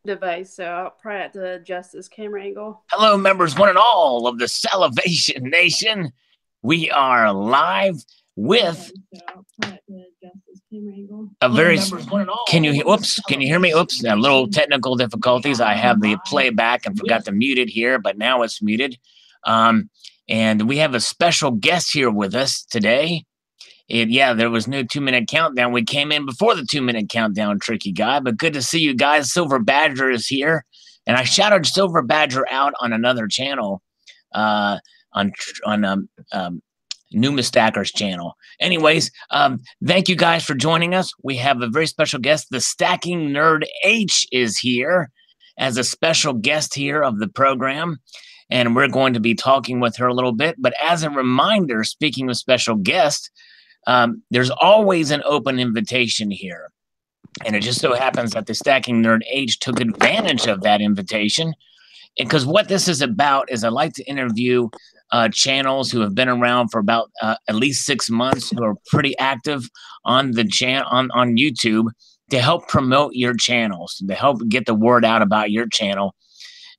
device, so I'll probably have to adjust this camera angle. Hello, members, one and all of the Salivation Nation. We are live with a very. Can you? Oops! Can you hear me? Oops! A little technical difficulties. I have the playback and forgot to mute it here, but now it's muted. And we have a special guest here with us today. Yeah, there was no 2-minute countdown. We came in before the 2-minute countdown, tricky guy. But good to see you guys. Silver Badger is here. And I shouted Silver Badger out on another channel, on Numa Stacker's channel. Anyways, thank you guys for joining us. We have a very special guest. Thestackingnerd H is here as a special guest here of the program. And we're going to be talking with her a little bit. But as a reminder, speaking of special guests, there's always an open invitation here. And it just so happens that Thestackingnerd H took advantage of that invitation. Because what this is about is I like to interview channels who have been around for about at least 6 months, who are pretty active on the on YouTube, to help promote your channels, to help get the word out about your channel.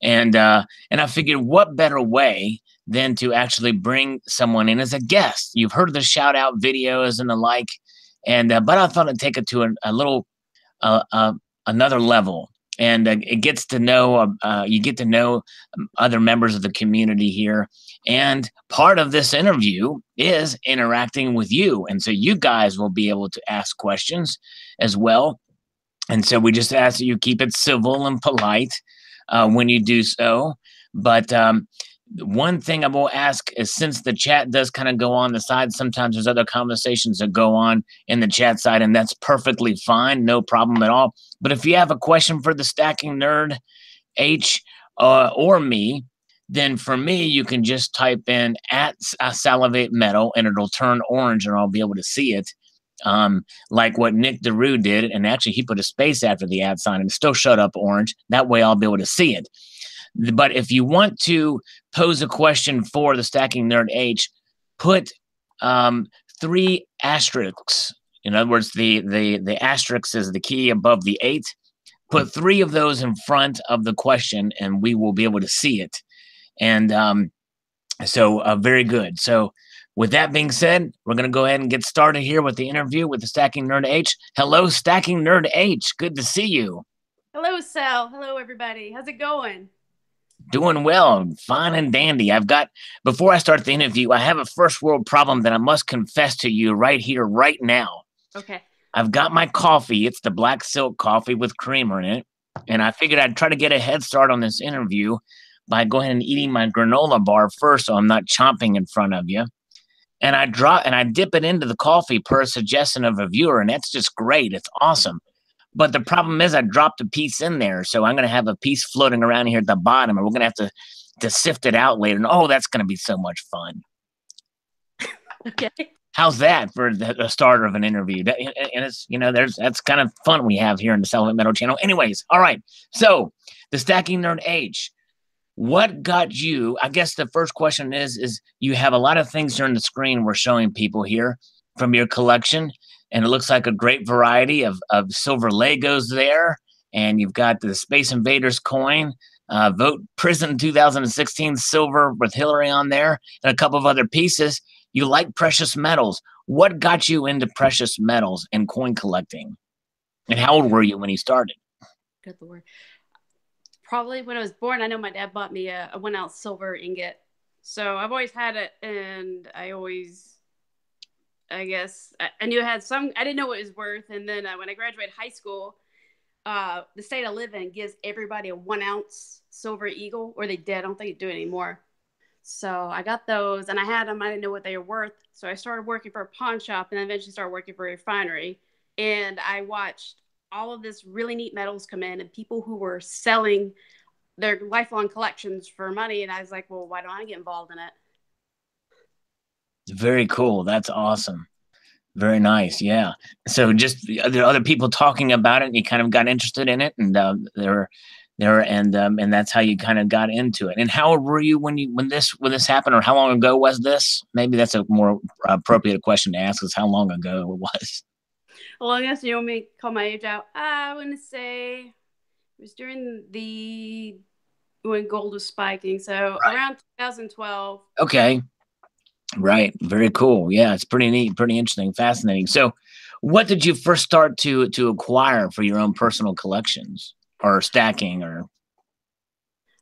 And I figured, what better way than to actually bring someone in as a guest? You've heard the shout out videos and the like, and but I thought I'd take it to a little another level, and it gets to know you get to know other members of the community here, and part of this interview is interacting with you, and so you guys will be able to ask questions as well. And so we just ask that you keep it civil and polite when you do so. But one thing I will ask is, since the chat does kind of go on the side, sometimes there's other conversations that go on in the chat side, and that's perfectly fine, no problem at all. But if you have a question for Thestackingnerd H or me, then for me, you can just type in at Salivate Metal, and it'll turn orange, and I'll be able to see it, like what Nick DeRue did. And actually, he put a space after the @ sign and still showed up orange. That way, I'll be able to see it. But if you want to pose a question for Thestackingnerd H, put 3 asterisks. In other words, the asterisk is the key above the 8. Put 3 of those in front of the question, and we will be able to see it. And so very good. So with that being said, we're going to go ahead and get started here with the interview with Thestackingnerd H. Hello, Thestackingnerd H. Good to see you. Hello, Sal. Hello, everybody. How's it going? Doing well, fine and dandy. Before I start the interview, I have a first world problem that I must confess to you right here, right now. Okay. I've got my coffee. It's the black silk coffee with creamer in it. And I figured I'd try to get a head start on this interview by going ahead and eating my granola bar first, so I'm not chomping in front of you. And I dip it into the coffee per suggestion of a viewer, and that's just great. It's awesome. But the problem is I dropped a piece in there, so I'm going to have a piece floating around here at the bottom, and we're going to have to sift it out later. And oh, that's going to be so much fun. Okay. How's that for the start of an interview? And it's, that's kind of fun we have here in the Salivate Metal channel. Anyways, all right. So Thestackingnerd H, what got you? I guess the first question is you have a lot of things here on the screen we're showing people here from your collection. And it looks like a great variety of silver Legos there. And you've got the Space Invaders coin, Vote Prison 2016 silver with Hillary on there, and a couple of other pieces. You like precious metals. What got you into precious metals and coin collecting? And how old were you when you started? Good Lord. Probably when I was born. I know my dad bought me a 1-ounce silver ingot. So I've always had it, and I guess I knew it had some. I didn't know what it was worth. And then when I graduated high school, the state I live in gives everybody a 1-ounce silver eagle, or they did. I don't think they do it anymore. So I got those, and I had them. I didn't know what they were worth. So I started working for a pawn shop, and then eventually started working for a refinery. And I watched all of this really neat metals come in, and people who were selling their lifelong collections for money. And I was like, well, why don't I get involved in it? Very cool. That's awesome. Very nice. Yeah. So just there are other people talking about it, and you kind of got interested in it, and and that's how you kind of got into it. And how old were you when this happened, or how long ago was this? Maybe that's a more appropriate question to ask, is how long ago it was. Well, I guess you want me to call my age out. I want to say It was during the when gold was spiking, so Right. around 2012. Okay. Right. Very cool. Yeah, it's pretty neat, pretty interesting, fascinating. So, what did you first start to acquire for your own personal collections or stacking or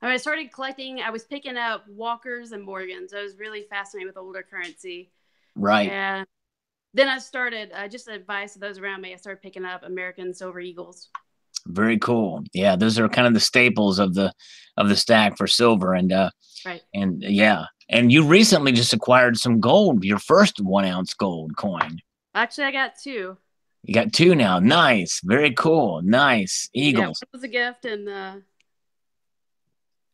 When I started collecting, I was picking up Walkers and Morgans. I was really fascinated with older currency. right? And then I started, just advice to those around me, I started picking up American Silver Eagles. Very cool. Yeah, those are kind of the staples of the stack for silver Right. and yeah. And you recently just acquired some gold, your first 1 ounce gold coin. Actually, I got two. You got two now. Nice. Very cool. Nice. Yeah, Eagles. one was a gift, and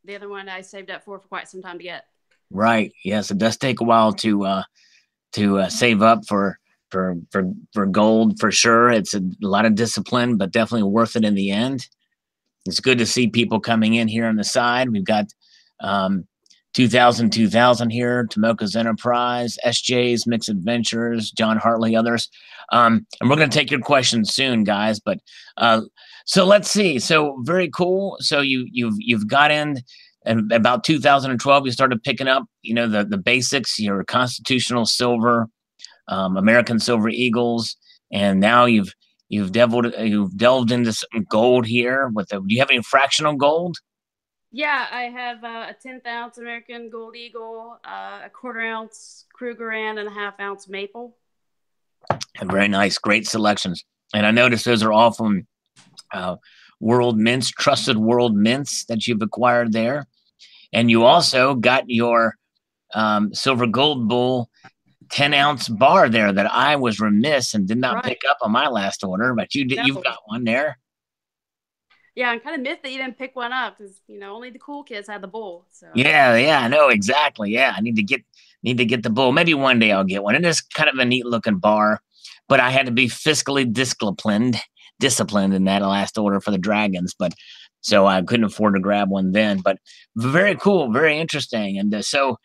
the other one I saved up for quite some time to get. Right. Yes, it does take a while to save up for gold for sure. It's a lot of discipline, but definitely worth it in the end. It's good to see people coming in here on the side. We've got um, 2000 here, Tomoka's Enterprise, SJ's Mixed Adventures, John Hartley, others. And we're going to take your questions soon, guys. But so let's see. So very cool. So you've got in. And about 2012, you started picking up, the basics, your constitutional silver, American Silver Eagles, and now you've delved into some gold here. Do you have any fractional gold? Yeah, I have a 10th ounce American Gold Eagle, a quarter ounce Krugerrand, and a half ounce Maple. Very nice, great selections. And I noticed those are all from uh, World Mints, trusted World Mints that you've acquired there. And you also got your Silver Gold Bull 10-ounce bar there that I was remiss and did not pick up on my last order, but you've got one there. Yeah, I'm kind of miffed that you didn't pick one up because only the cool kids had the bull. So Yeah, I know exactly. Yeah, I need to get the bull. Maybe one day I'll get one. It is kind of a neat looking bar, but I had to be fiscally disciplined in that last order for the dragons. But so I couldn't afford to grab one then. But very cool, very interesting. And so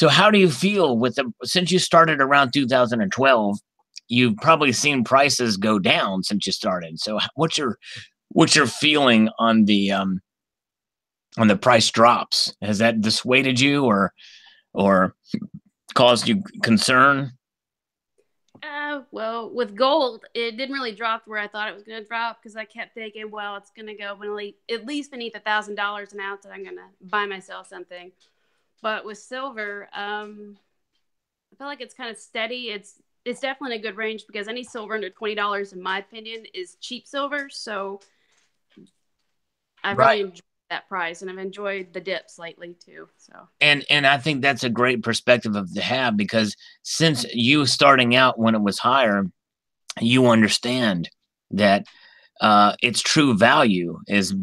how do you feel with since you started around 2012? You've probably seen prices go down since you started. So what's your feeling on the price drops? Has that dissuaded you or caused you concern? Well, with gold, it didn't really drop where I thought it was going to drop because I kept thinking, well, it's going to go at least beneath $1,000 an ounce, and I'm going to buy myself something. But with silver, I feel like it's kind of steady. It's definitely a good range because any silver under $20, in my opinion, is cheap silver. So I really enjoyed that price, and I've enjoyed the dips lately too. So and I think that's a great perspective to have because since you starting out when it was higher, you understand that its true value is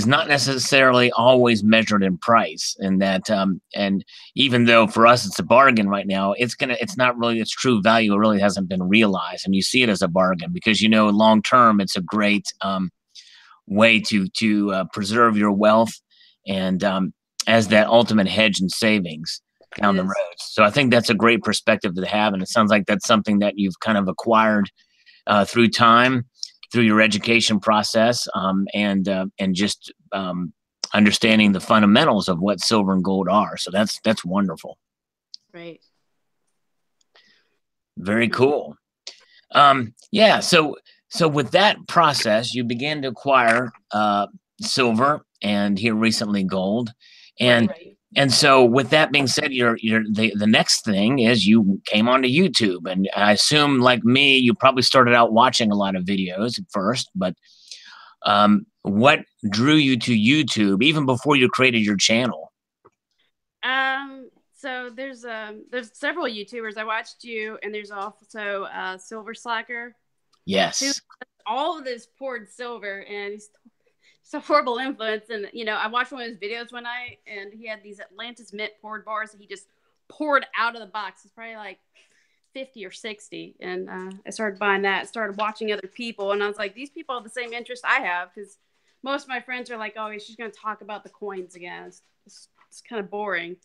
not necessarily always measured in price, and that and even though for us it's a bargain right now, it's not really its true value. It really hasn't been realized, and you see it as a bargain because long term it's a great way to preserve your wealth and as that ultimate hedge in savings down the road. So I think that's a great perspective to have, and it sounds like that's something that you've kind of acquired through time, through your education process, and just understanding the fundamentals of what silver and gold are. So that's wonderful. Right. Very cool. Yeah. So with that process, you began to acquire silver and here recently gold, and Right. and so with that being said, the next thing is you came onto YouTube, and I assume like me, you probably started out watching a lot of videos at first, but what drew you to YouTube even before you created your channel? So there's several YouTubers. I watched you, and there's also Silver Slacker. Yes. All of this poured silver, and he's a horrible influence. And I watched one of his videos one night, and he had these Atlantis Mint poured bars that he just poured out of the box. It's probably like 50 or 60, and I started buying that. Started watching other people, and I was like, these people have the same interest I have because most of my friends are like, oh, she's going to talk about the coins again. It's kind of boring.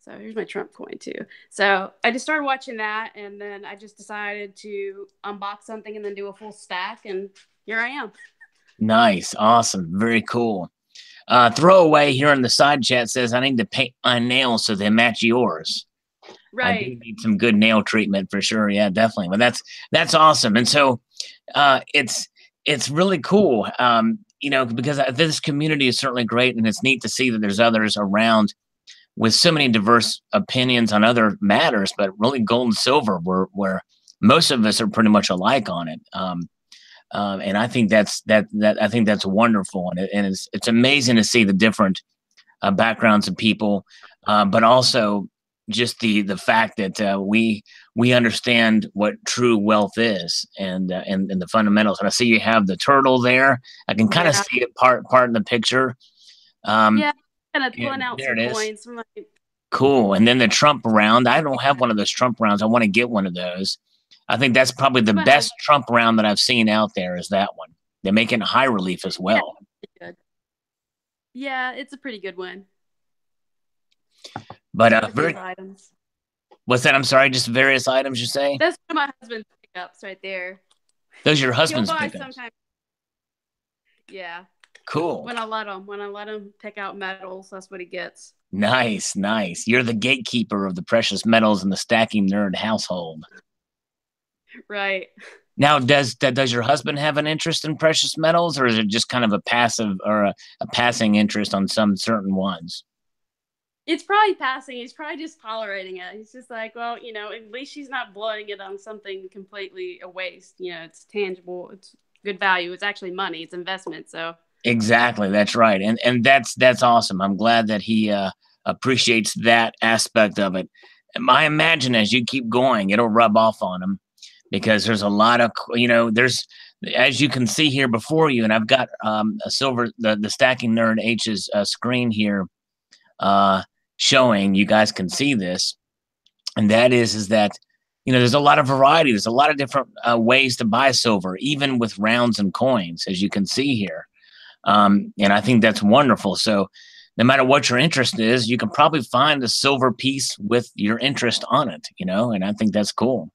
So here's my Trump coin too. So I just started watching that, and then I just decided to unbox something and then do a full stack, and here I am. Nice. Awesome. Very cool. Throwaway here in the side chat says, I need to paint my nails so they match yours. I do Right. need some good nail treatment for sure. Yeah, definitely. But that's awesome. And so it's really cool. Because this community is certainly great, and it's neat to see that there's others around with so many diverse opinions on other matters, but really gold and silver, where most of us are pretty much alike on it. And I think I think that's wonderful, and it's amazing to see the different backgrounds of people, but also just the fact that we understand what true wealth is, and the fundamentals. And I see you have the turtle there. I can kind of Yeah. see it part in the picture. Yeah. Kind of pulling And out there some it is. coins from like, Cool. And then the Trump round. I don't have one of those Trump rounds. I want to get one of those. I think that's probably the my husband. best Trump round that I've seen out there is that one. They make it in high relief as Yeah, well. good. Yeah, it's a pretty good one. But Various items. what's that? I'm sorry, just various items you say? That's one of my husband's pickups right there. Those are your He'll husband's buy pickups. sometimes. Yeah. Cool. When I let him pick out metals, that's what he gets. Nice, nice. You're the gatekeeper of the precious metals in the Stacking Nerd household. Right. Now, does your husband have an interest in precious metals, or is it just kind of a passive or a passing interest on some certain ones? It's probably passing. He's probably just tolerating it. He's just like, well, at least she's not blowing it on something completely a waste. It's tangible. It's good value. It's actually money. It's investment. So Exactly, that's right, and that's awesome. I'm glad that he appreciates that aspect of it. I imagine as you keep going, it'll rub off on him because there's a lot of there's as you can see here before you, and I've got a silver the Stacking Nerd H's screen here uh, showing. You guys can see this, and that is that there's a lot of variety. There's a lot of different ways to buy silver, even with rounds and coins, as you can see here. And I think that's wonderful. So no matter what your interest is, you can probably find a silver piece with your interest on it, and I think that's cool.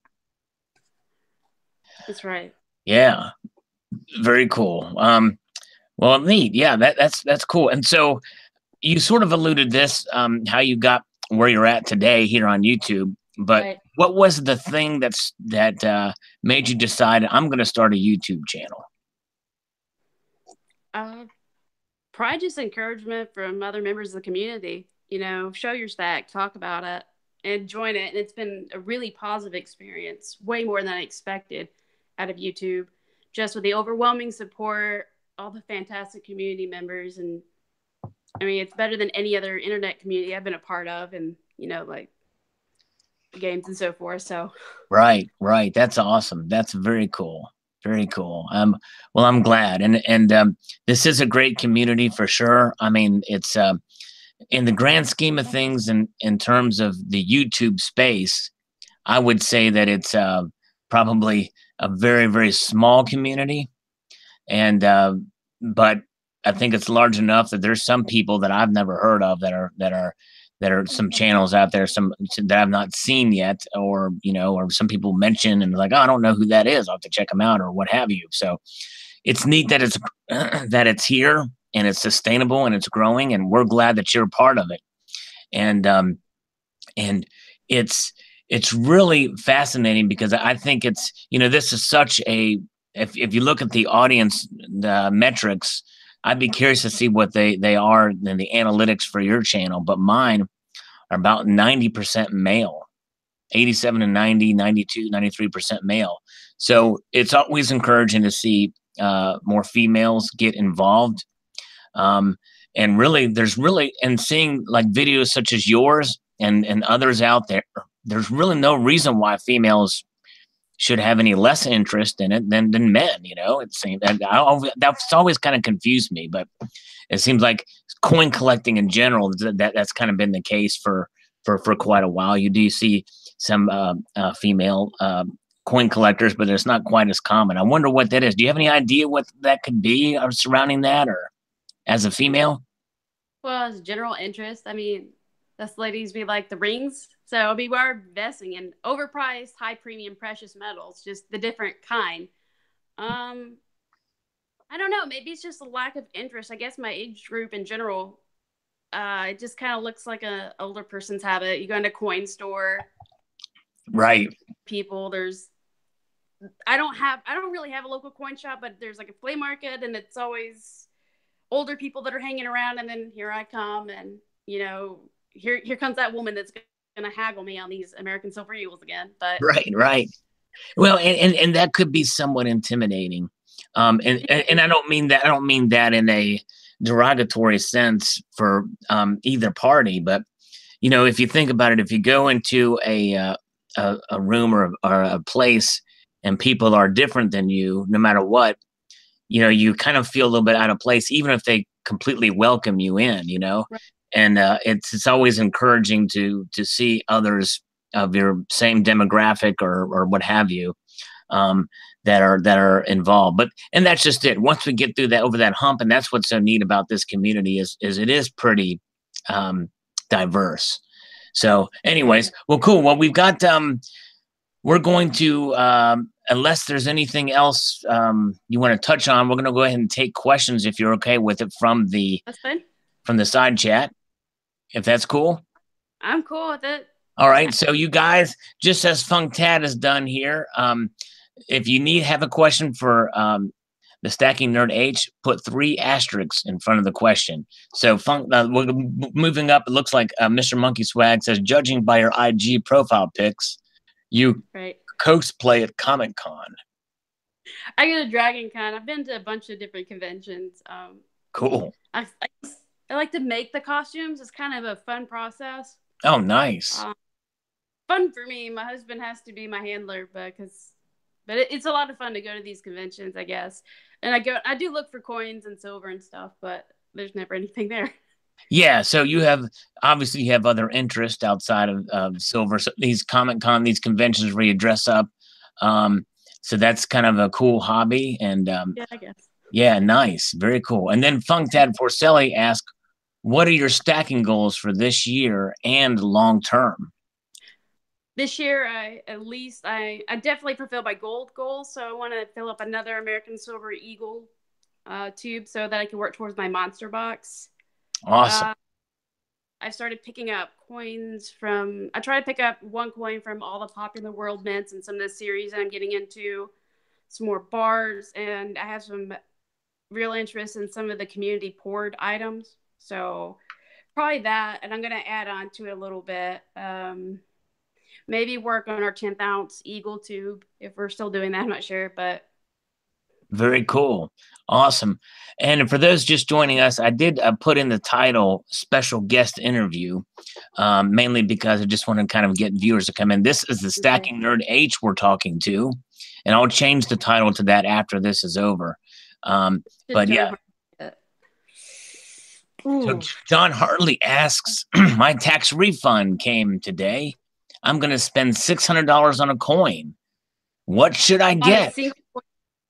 that's right. Yeah, very cool. Well, neat. Yeah, that's cool. And so you sort of alluded this, how you got where you're at today here on YouTube. But Right. what was the thing that made you decide I'm going to start a YouTube channel? Uh, Probably just encouragement from other members of the community. Show your stack, talk about it, and join it. And it's been a really positive experience, way more than I expected out of YouTube, just with the overwhelming support, all the fantastic community members. And I mean, it's better than any other internet community I've been a part of, and, like games and so forth. So, Right, right. That's awesome. That's very cool. Very cool. Well, I'm glad, and this is a great community for sure. I mean, it's in the grand scheme of things, in terms of the YouTube space, I would say that it's probably a very, very small community, and but I think it's large enough that there's some people that I've never heard of that are some channels out there, some that I've not seen yet, or some people mention and like, oh, I don't know who that is. I'll have to check them out or what have you. So it's neat that it's that it's here and it's sustainable and it's growing, and we're glad that you're a part of it. And it's really fascinating because I think it's this is such a if you look at the audience the metrics, I'd be curious to see what they are in the analytics for your channel, but mine are about 90% male, 87 and 90, 92, 93% male. So it's always encouraging to see more females get involved. And really, and seeing like videos such as yours and others out there, there's really no reason why females should have any less interest in it than men. It seems that's always kind of confused me, but it seems like coin collecting in general that's kind of been the case for quite a while. You do see some female coin collectors, but it's not quite as common. I wonder what that is. Do you have any idea what that could be surrounding that, or as a female? well, as general interest, I mean, us ladies, we like the rings. So, I mean, we're investing in overpriced, high premium precious metals, just the different kind. Um, I don't know. Maybe it's just a lack of interest. I guess my age group in general, it just kind of looks like a older person's habit. You go into a coin store, Right. people. I don't really have a local coin shop, but there's like a flea market, and it's always older people that are hanging around. And then here I come, and here comes that woman that's gonna haggle me on these American Silver Eagles again. But Right. Well, and that could be somewhat intimidating. And I don't mean that in a derogatory sense for either party, but if you think about it, if you go into a room or a place and people are different than you, no matter what, you kind of feel a little bit out of place, even if they completely welcome you in, right. and it's always encouraging to see others of your same demographic or what have you, that are involved. And that's just it. Once we get through that, over that hump, and that's what's so neat about this community is it is pretty diverse. So, anyways, well, cool. Well, we've got we're going to unless there's anything else you want to touch on, we're going to go ahead and take questions if you're okay with it That's fine. from the side chat, if that's cool. I'm cool with it. All right. So you guys, just as Funk Tad has done here, if you have a question for the Stacking Nerd H, put 3 asterisks in front of the question. So Funk, we're moving up. It looks like Mr. Monkey Swag says, judging by your IG profile pics, you cosplay at Comic Con. I go to Dragon Con. I've been to a bunch of different conventions. Cool. I like to make the costumes. It's kind of a fun process. Oh, nice. Fun for me. My husband has to be my handler, but it's a lot of fun to go to these conventions, I guess. And I do look for coins and silver and stuff, but there's never anything there. Yeah, so you obviously have other interests outside of silver. So these Comic Con, these conventions where you dress up. So that's kind of a cool hobby. And yeah, I guess. Yeah, nice. Very cool. And then Funktad Forcelli asked, what are your stacking goals for this year and long term? This year, I definitely fulfilled my gold goal. So I want to fill up another American Silver Eagle tube so that I can work towards my monster box. Awesome. I started picking up coins I try to pick up 1 coin from all the popular world mints and some of the series. And I'm getting into some more bars, and I have some real interest in some of the community poured items. So probably that. And I'm going to add on to it a little bit. Maybe work on our 10th ounce Eagle tube if we're still doing that. I'm not sure, but. Very cool. Awesome. And for those just joining us, I did put in the title special guest interview, mainly because I just want to kind of get viewers to come in. This is the Stacking Nerd H we're talking to, and I'll change the title to that after this is over. But yeah. So John Hartley asks, my tax refund came today. I'm going to spend $600 on a coin. What should I get?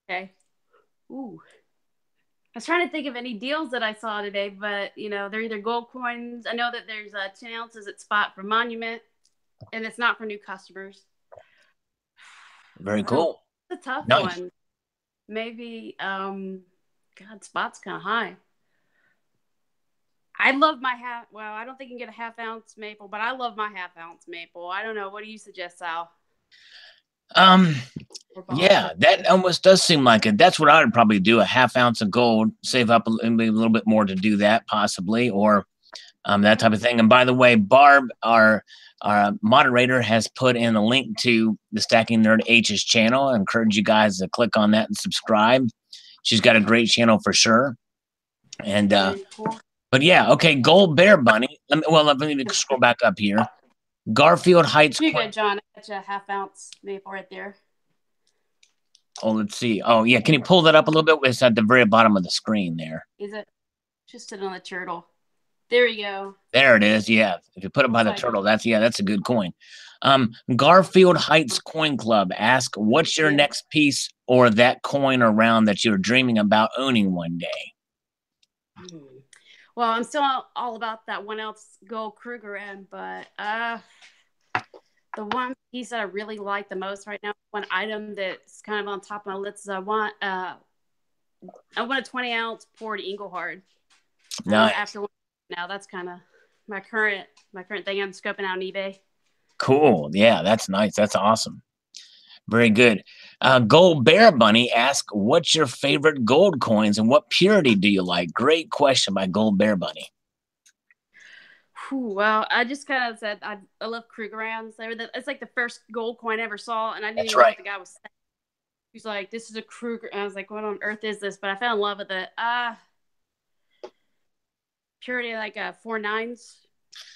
Okay. Ooh. I was trying to think of any deals that I saw today, but they're either gold coins. I know that there's 10 ounces at spot for Monument, and it's not for new customers. Very cool. It's a tough one. Maybe, God, spot's kind of high. I love my half. Well, I don't think you can get a 1/2 ounce maple, but I love my 1/2 ounce maple. I don't know. What do you suggest, Sal? Yeah, that almost does seem like it. That's what I would probably do. A 1/2 ounce of gold, save up a little bit more to do that, possibly, or that type of thing. And by the way, Barb, our moderator, has put in a link to the Stacking Nerd H's channel. I encourage you guys to click on that and subscribe. She's got a great channel for sure. And but yeah, okay, Gold Bear Bunny. Let me scroll back up here. Garfield Heights. You good, John? I got you a 1/2 ounce maple right there. Oh, let's see. Oh, yeah. Can you pull that up a little bit? It's at the very bottom of the screen there. Is it? Just sit on the turtle. There you go. There it is. Yeah. If you put it by the turtle, that's a good coin. Garfield Heights Coin Club ask, what's your next piece or that coin or round that you're dreaming about owning one day? Well, I'm still all about that 1 ounce gold Kruger end, but the one piece that I really like the most right now, one item that's kind of on top of my list is I want I want a 20-ounce poured Engelhard. Nice. After now, that's kind of my current thing. I'm scoping out on eBay. Cool. Yeah, that's nice. That's awesome. Very good. Gold Bear Bunny asks, what's your favorite gold coins and what purity do you like? Great question by Gold Bear Bunny. Well, I just kind of said I love Krugerrands. It's like the first gold coin I ever saw, and I didn't even know what the guy was saying. He's like, "This is a Kruger." And I was like, "What on earth is this?" But I fell in love with it. Purity like 4.9s,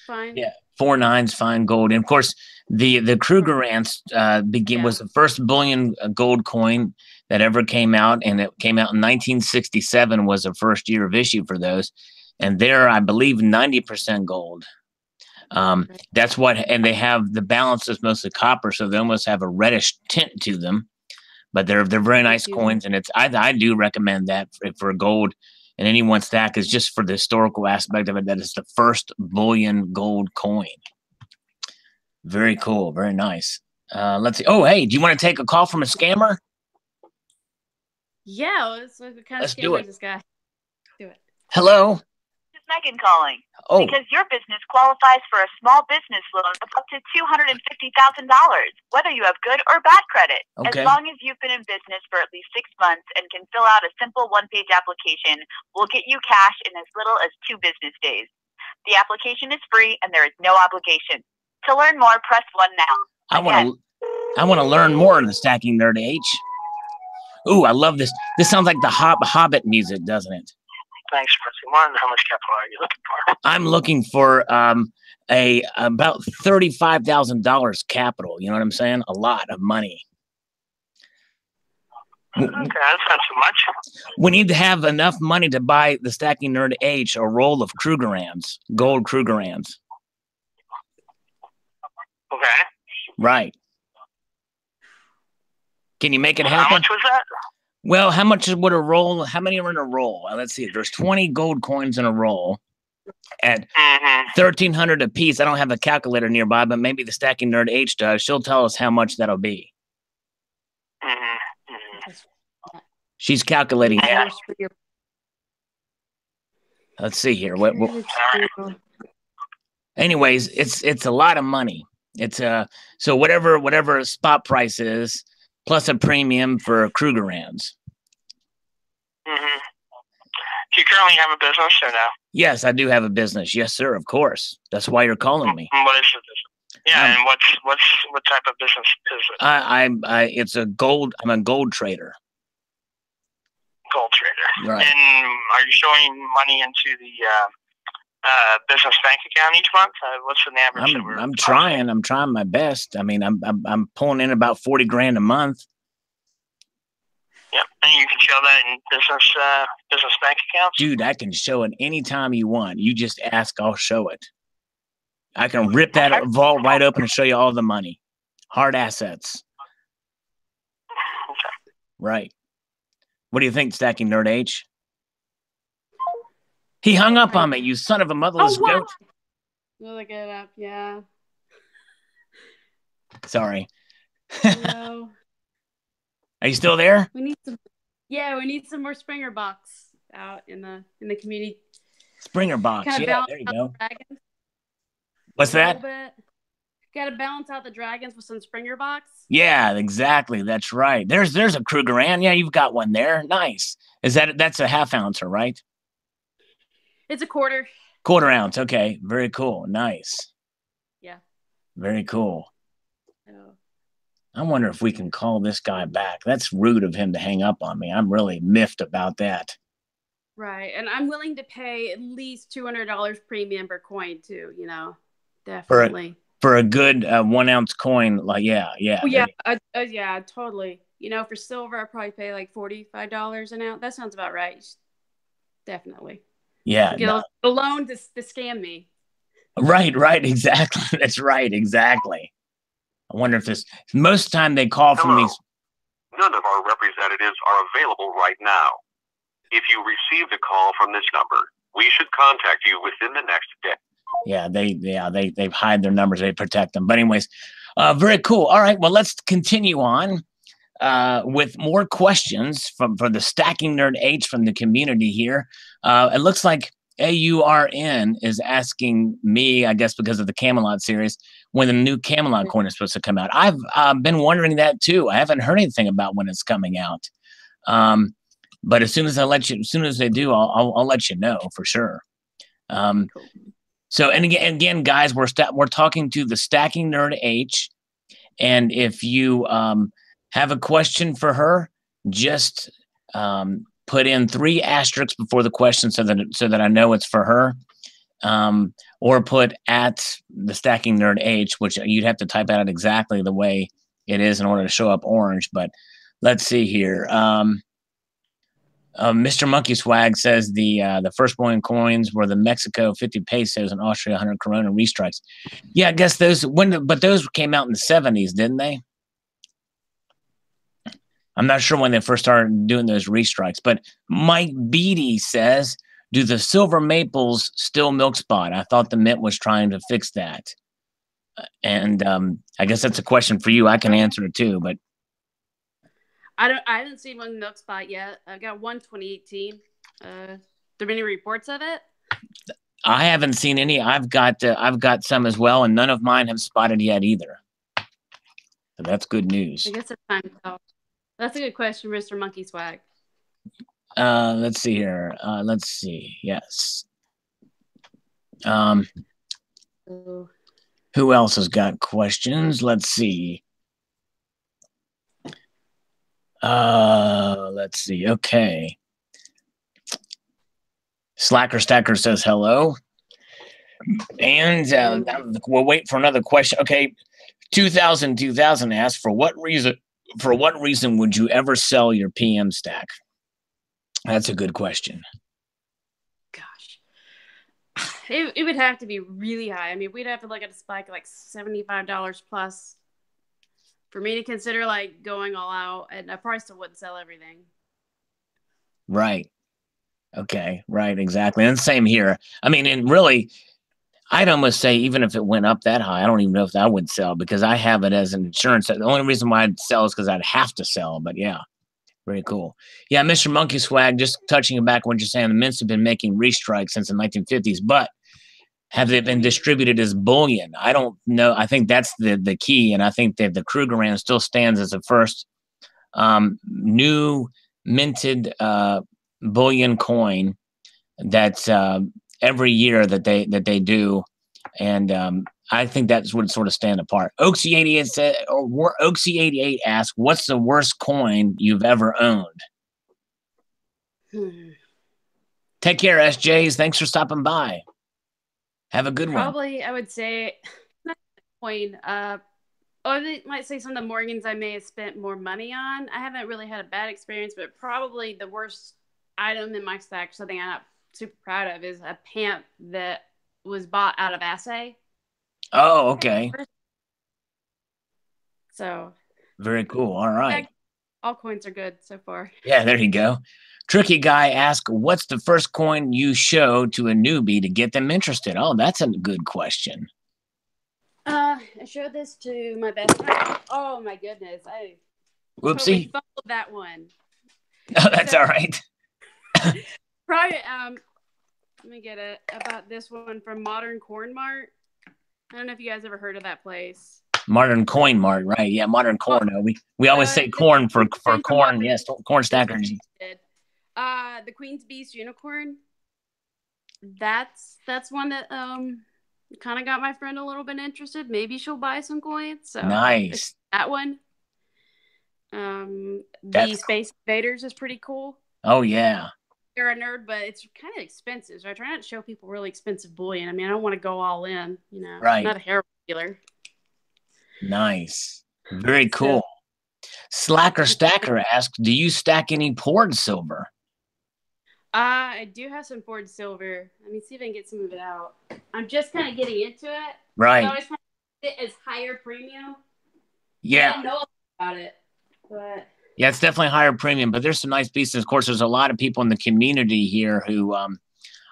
fine. Yeah, 4.9s, fine gold. And of course, the Krugerrands was the first bullion gold coin that ever came out, and it came out in 1967 was the first year of issue for those. And they're, I believe, 90% gold. That's what, and they have the balance is mostly copper, so they almost have a reddish tint to them. But they're very nice coins, and I do recommend that for gold. And any one stack is just for the historical aspect of it. That is the first bullion gold coin. Very cool, very nice. Let's see. Oh, hey, do you want to take a call from a scammer? Yeah, what kind of scammer is this guy? Do it. Hello. Megan calling. Oh. Because your business qualifies for a small business loan of up to $250,000, whether you have good or bad credit. Okay. As long as you've been in business for at least 6 months and can fill out a simple one-page application, we'll get you cash in as little as 2 business days. The application is free and there is no obligation. To learn more, press 1 now. I want to learn more in the Stacking Nerd H. Ooh, I love this. This sounds like the Hobbit music, doesn't it? Thanks, pressing 1. How much capital are you looking for? I'm looking for about $35,000 capital. You know what I'm saying? A lot of money. Okay, that's not too much. We need to have enough money to buy the Stacking Nerd H, a roll of Krugerrands, gold Krugerrands. Okay. Right. Can you make it happen? How much was that? Well, how much would a roll? How many are in a roll? Let's see. There's 20 gold coins in a roll at 1,300 a piece. I don't have a calculator nearby, but maybe the Stacking Nerd H does. She'll tell us how much that'll be. She's calculating that. Let's see here. Anyways, it's a lot of money. It's so whatever spot price is, plus a premium for Krugerrands. Do you currently have a business or no? Yes, I do have a business. Yes, sir. Of course. That's why you're calling me. What is your business? Yeah, and what type of business is it? I'm a gold trader. Gold trader. Right. And are you showing money into the business bank account each month? What's the average? I'm trying my best. I mean, I'm pulling in about 40 grand a month. Yep, and you can show that in business bank accounts. Dude, I can show it anytime you want. You just ask, I'll show it. I can rip that vault right open and show you all the money, hard assets. Okay. Right. What do you think, Stacking Nerd H? He hung up on me, you son of a motherless goat. Look it up, yeah. Sorry. No. Are you still there? We need some more Springer box out in the community. Springer box, yeah, there you go. What's that? Got to balance out the dragons with some Springer box. Yeah, exactly. That's right. There's a Krugerrand. Yeah, you've got one there. Nice. That's a half ouncer, right? It's a quarter. Quarter ounce. Okay. Very cool. Nice. Yeah. Very cool. Oh. I wonder if we can call this guy back. That's rude of him to hang up on me. I'm really miffed about that. Right. And I'm willing to pay at least $200 premium per coin too, definitely. For a good 1 ounce coin, like, yeah. Oh, yeah. Yeah, totally. For silver, I'd probably pay like $45 an ounce. That sounds about right. Definitely. Yeah. Get a loan to scam me. Right. Exactly. That's right. Exactly. I wonder if most of the time they call from these. None of our representatives are available right now. If you received a call from this number, we should contact you within the next day. Yeah, they hide their numbers. They protect them. But anyways, very cool. All right. Well, let's continue on. with more questions for the Stacking Nerd H from the community here. It looks like AURN is asking me, I guess because of the Camelot series, when the new Camelot coin is supposed to come out. I've been wondering that too. I haven't heard anything about when it's coming out. But as soon as they do, I'll let you know for sure. Cool. So, and again, guys, we're talking to the Stacking Nerd H, and if you have a question for her, just put in 3 asterisks before the question so that I know it's for her, or put at the Stacking Nerd H, which you'd have to type out exactly the way it is in order to show up orange. But let's see here. Mr. Monkey Swag says the first bullion coins were the Mexico 50 pesos and Austria 100 Corona restrikes. Yeah, I guess those came out in the 70s, didn't they? I'm not sure when they first started doing those restrikes, but Mike Beatty says, do the silver maples still milk spot? I thought the mint was trying to fix that. And I guess that's a question for you. I can answer it too, but I haven't seen one milk spot yet. I've got one 2018. There been any reports of it? I haven't seen any. I've got some as well, and none of mine have spotted yet either. So that's good news. I guess it's time to tell. That's a good question, Mr. Monkey Swag. Let's see here. Let's see. Yes. Who else has got questions? Let's see. Let's see. Okay. Slacker Stacker says hello. And we'll wait for another question. Okay. 2000 asks, for what reason would you ever sell your PM stack? That's a good question. Gosh. It would have to be really high. I mean, we'd have to look at a spike like $75 plus for me to consider like going all out, and I probably still wouldn't sell everything. Right. Okay. Right. Exactly. And same here. I mean, and really, I'd almost say even if it went up that high, I don't even know if I would sell because I have it as an insurance. The only reason why I'd sell is because I'd have to sell. But yeah, very cool. Yeah, Mr. Monkey Swag, just touching back on what you're saying, the mints have been making restrikes since the 1950s, but have they been distributed as bullion? I don't know. I think that's the key, and I think that the Krugerrand still stands as the first new minted bullion coin that's every year that they do, and I think that's what sort of stand apart. Oaksy88 said, or Oaksy88 asked, "What's the worst coin you've ever owned?" Take care, SJs. Thanks for stopping by. Have a good one. Probably, I would say, not coin. Or they might say some of the Morgans I may have spent more money on. I haven't really had a bad experience, but probably the worst item in my stack, something I'm not super proud of, is a pant that was bought out of assay. Oh, okay. So very cool. All right. All coins are good so far. Yeah, there you go. Tricky Guy asked, what's the first coin you show to a newbie to get them interested? Oh, that's a good question. I showed this to my best friend. Oh my goodness. I Whoopsie. Totally fumbled that one. Oh, that's all right. Probably let me get it about this one from Modern Corn Mart. I don't know if you guys ever heard of that place. Modern Coin Mart, right? Yeah, Modern Corn. We always say corn for corn. Yes, corn stackers. The Queen's Beast unicorn. That's one that kind of got my friend a little bit interested. Maybe she'll buy some coins. So nice. That one. The Space Invaders is pretty cool. Oh yeah. You're a nerd, but it's kind of expensive. So I try not to show people really expensive bullion. I mean, I don't want to go all in, you know. Right. I'm not a heroin dealer. Nice. Very cool. Slacker Stacker asks, do you stack any poured silver? I do have some poured silver. Let me see if I can get some of it out. I'm just kind of getting into it. Right. So I always kind of it as higher premium. Yeah. I don't know about it, but yeah, it's definitely higher premium, but there's some nice pieces. Of course, there's a lot of people in the community here who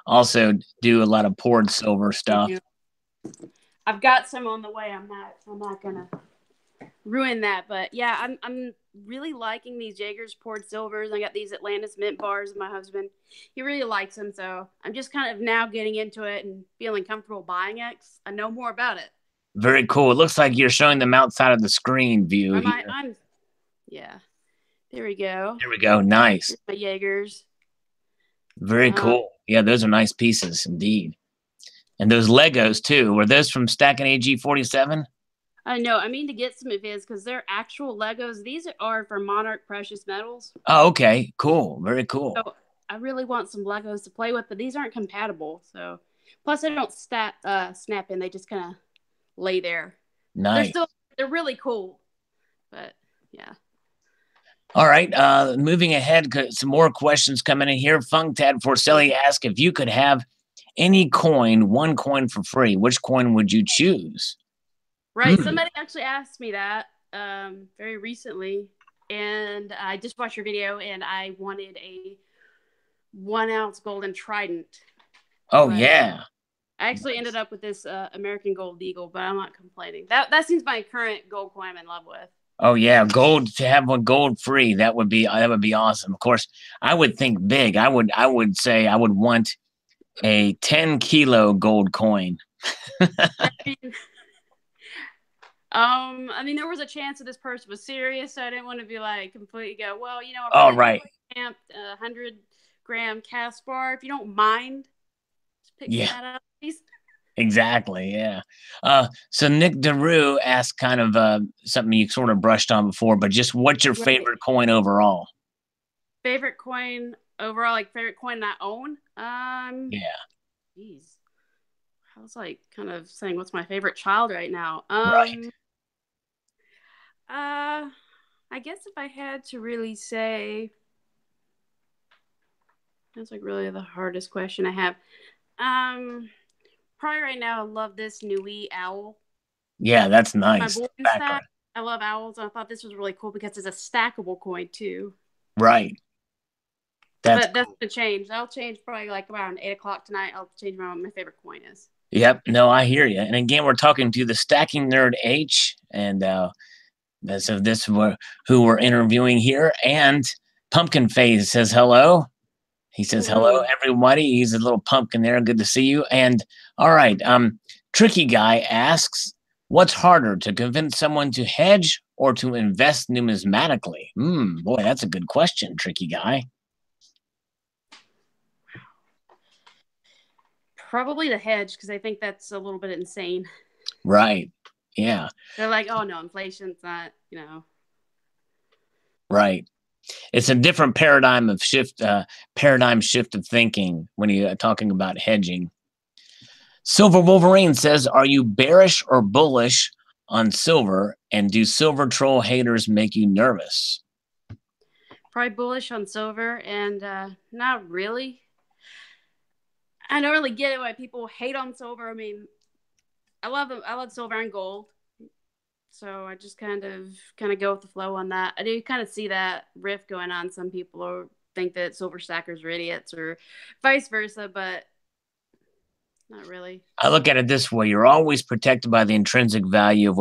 also do a lot of poured silver stuff. I've got some on the way. I'm not gonna ruin that, but yeah, I'm really liking these Jaegers poured silvers. I got these Atlantis mint bars. My husband, he really likes them, so I'm just kind of now getting into it and feeling comfortable buying it. I know more about it. Very cool. It looks like you're showing them outside of the screen view here. Yeah. There we go. There we go. Nice. Here's my Jaegers. Very cool. Yeah, those are nice pieces indeed. And those Legos too. Were those from Stacking AG 47? I know. I mean to get some of his because they're actual Legos. These are for Monarch Precious Metals. Oh, okay. Cool. Very cool. So I really want some Legos to play with, but these aren't compatible. So plus they don't snap in. They just kind of lay there. Nice. They're really cool. But yeah. All right. Moving ahead, some more questions coming in here. Funktad Forcelli asked if you could have any coin, one coin for free, which coin would you choose? Right. Somebody actually asked me that very recently, and I just watched your video, and I wanted a 1 ounce golden trident. Oh, yeah. I actually ended up with this American Gold Eagle, but I'm not complaining. That seems my current gold coin I'm in love with. Oh yeah, gold, to have one gold free, that would be awesome. Of course, I would think big. I would say I would want a 10-kilo gold coin. I mean, there was a chance that this person was serious, so I didn't want to be like completely go, well, you know, oh right, 100-gram cast bar. If you don't mind, just pick that up, please. Exactly, yeah. So Nick DeRue asked kind of something you sort of brushed on before, but just what's your favorite coin overall? Favorite coin overall, like favorite coin I own? Yeah. Jeez. I was like kind of saying what's my favorite child right now. Right. I guess if I had to really say, that's like really the hardest question I have. Probably right now, I love this Nui owl. Yeah, that's nice. I love owls. I thought this was really cool because it's a stackable coin too. Right. That's gonna change. That'll change probably like around 8 o'clock tonight. I'll change what my favorite coin is. Yep. No, I hear you. And again, we're talking to the Thestackingnerd H, and so this who we're interviewing here. And Pumpkin Phase says hello. He says, hello, everybody. He's a little pumpkin there. Good to see you. And all right. Tricky Guy asks, what's harder, to convince someone to hedge or to invest numismatically? Boy, that's a good question, Tricky Guy. Probably the hedge, because I think that's a little bit insane. Right. Yeah. They're like, oh, no, inflation's not, you know. Right. It's a different paradigm shift of thinking when you're talking about hedging. Silver Wolverine says, are you bearish or bullish on silver, and do silver troll haters make you nervous? Probably bullish on silver, and not really. I don't really get it why people hate on silver. I mean, I love silver and gold. So I just kind of go with the flow on that. I do kind of see that rift going on. Some people think that silver stackers are idiots or vice versa, but not really. I look at it this way. You're always protected by the intrinsic value of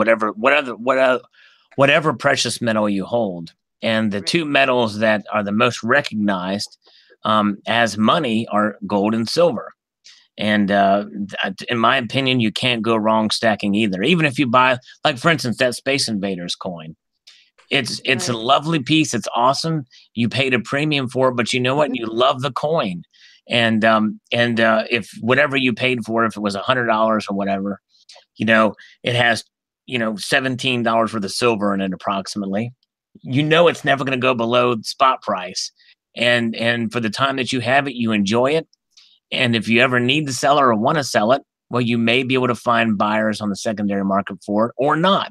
whatever precious metal you hold. And the two metals that are the most recognized as money are gold and silver. And in my opinion, you can't go wrong stacking either. Even if you buy, like for instance, that Space Invaders coin, it's a lovely piece. It's awesome. You paid a premium for it, but you know what? You love the coin. And if whatever you paid for, if it was $100 or whatever, you know, it has, you know, $17 worth of silver in it approximately. You know, it's never going to go below spot price. And for the time that you have it, you enjoy it. And if you ever need to sell it or want to sell it, well, you may be able to find buyers on the secondary market for it or not.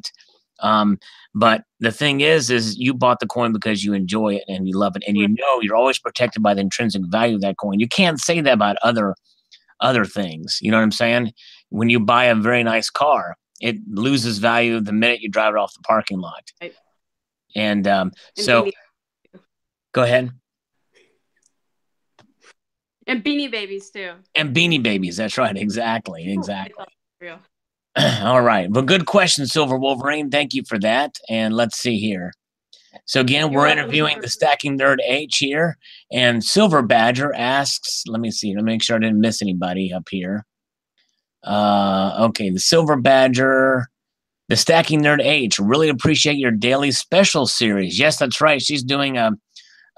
But the thing is you bought the coin because you enjoy it and you love it. And you know you're always protected by the intrinsic value of that coin. You can't say that about other things. You know what I'm saying? When you buy a very nice car, it loses value the minute you drive it off the parking lot. Right. And so go ahead. And Beanie Babies, too. And Beanie Babies. That's right. Exactly. All right. Well, good question, Silver Wolverine. Thank you for that. And let's see here. So again, we're interviewing the Stacking Nerd H here, and Silver Badger asks, let me see, let me make sure I didn't miss anybody up here. Okay, the Silver Badger, the Stacking Nerd H, really appreciate your daily special series. Yes, that's right. She's doing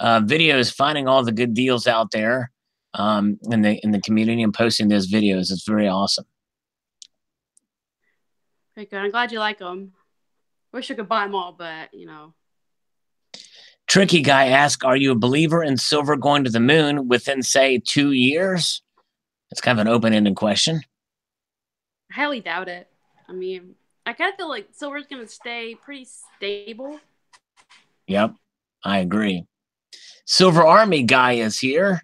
videos, finding all the good deals out there in the community and posting those videos. It's very awesome. Very good. I'm glad you like them. Wish I could buy them all, but you know. Tricky Guy asks, are you a believer in silver going to the moon within, say, 2 years? It's kind of an open-ended question. I highly doubt it. I mean, I kind of feel like silver's going to stay pretty stable. Yep, I agree. Silver Army Guy is here.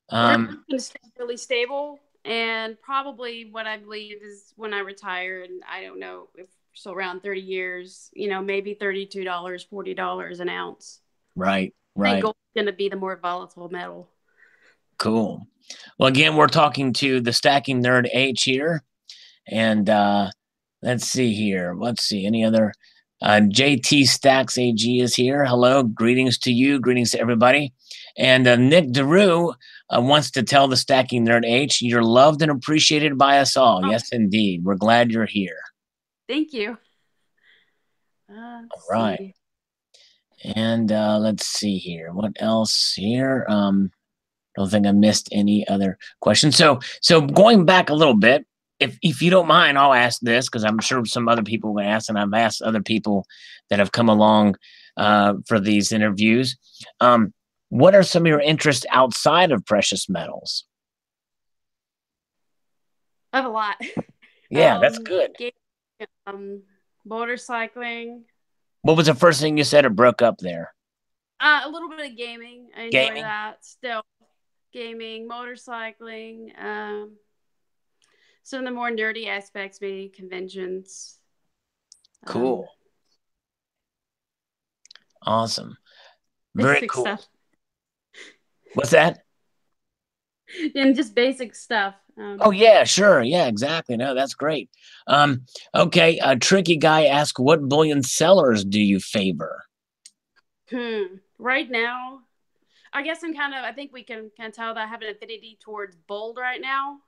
We're going to stay really stable, and probably what I believe is when I retire, and I don't know if so around 30 years, you know, maybe $32, $40 an ounce. Right. I think gold's going to be the more volatile metal. Cool. Well, again, we're talking to the Stacking Nerd H here. And let's see here. Let's see. Any other? JT Stacks AG is here. Hello. Greetings to you. Greetings to everybody. And Nick DeRue wants to tell the Stacking Nerd H, you're loved and appreciated by us all. Oh. Yes, indeed. We're glad you're here. Thank you. All right. See. And let's see here. What else here? Don't think I missed any other questions. So going back a little bit, if you don't mind, I'll ask this because I'm sure some other people will ask, and I've asked other people that have come along for these interviews. What are some of your interests outside of precious metals? I have a lot. Yeah, that's good. Motorcycling. What was the first thing you said? It broke up there. A little bit of gaming. I enjoy that. Still, gaming, motorcycling. Some of the more nerdy aspects, maybe conventions. Cool. Awesome. Very cool. Stuff. What's that? And just basic stuff. Oh, yeah, sure. Yeah, exactly. No, that's great. Okay, a Tricky Guy asks, what bullion sellers do you favor? Right now, I guess I think we can tell that I have an affinity towards bold right now.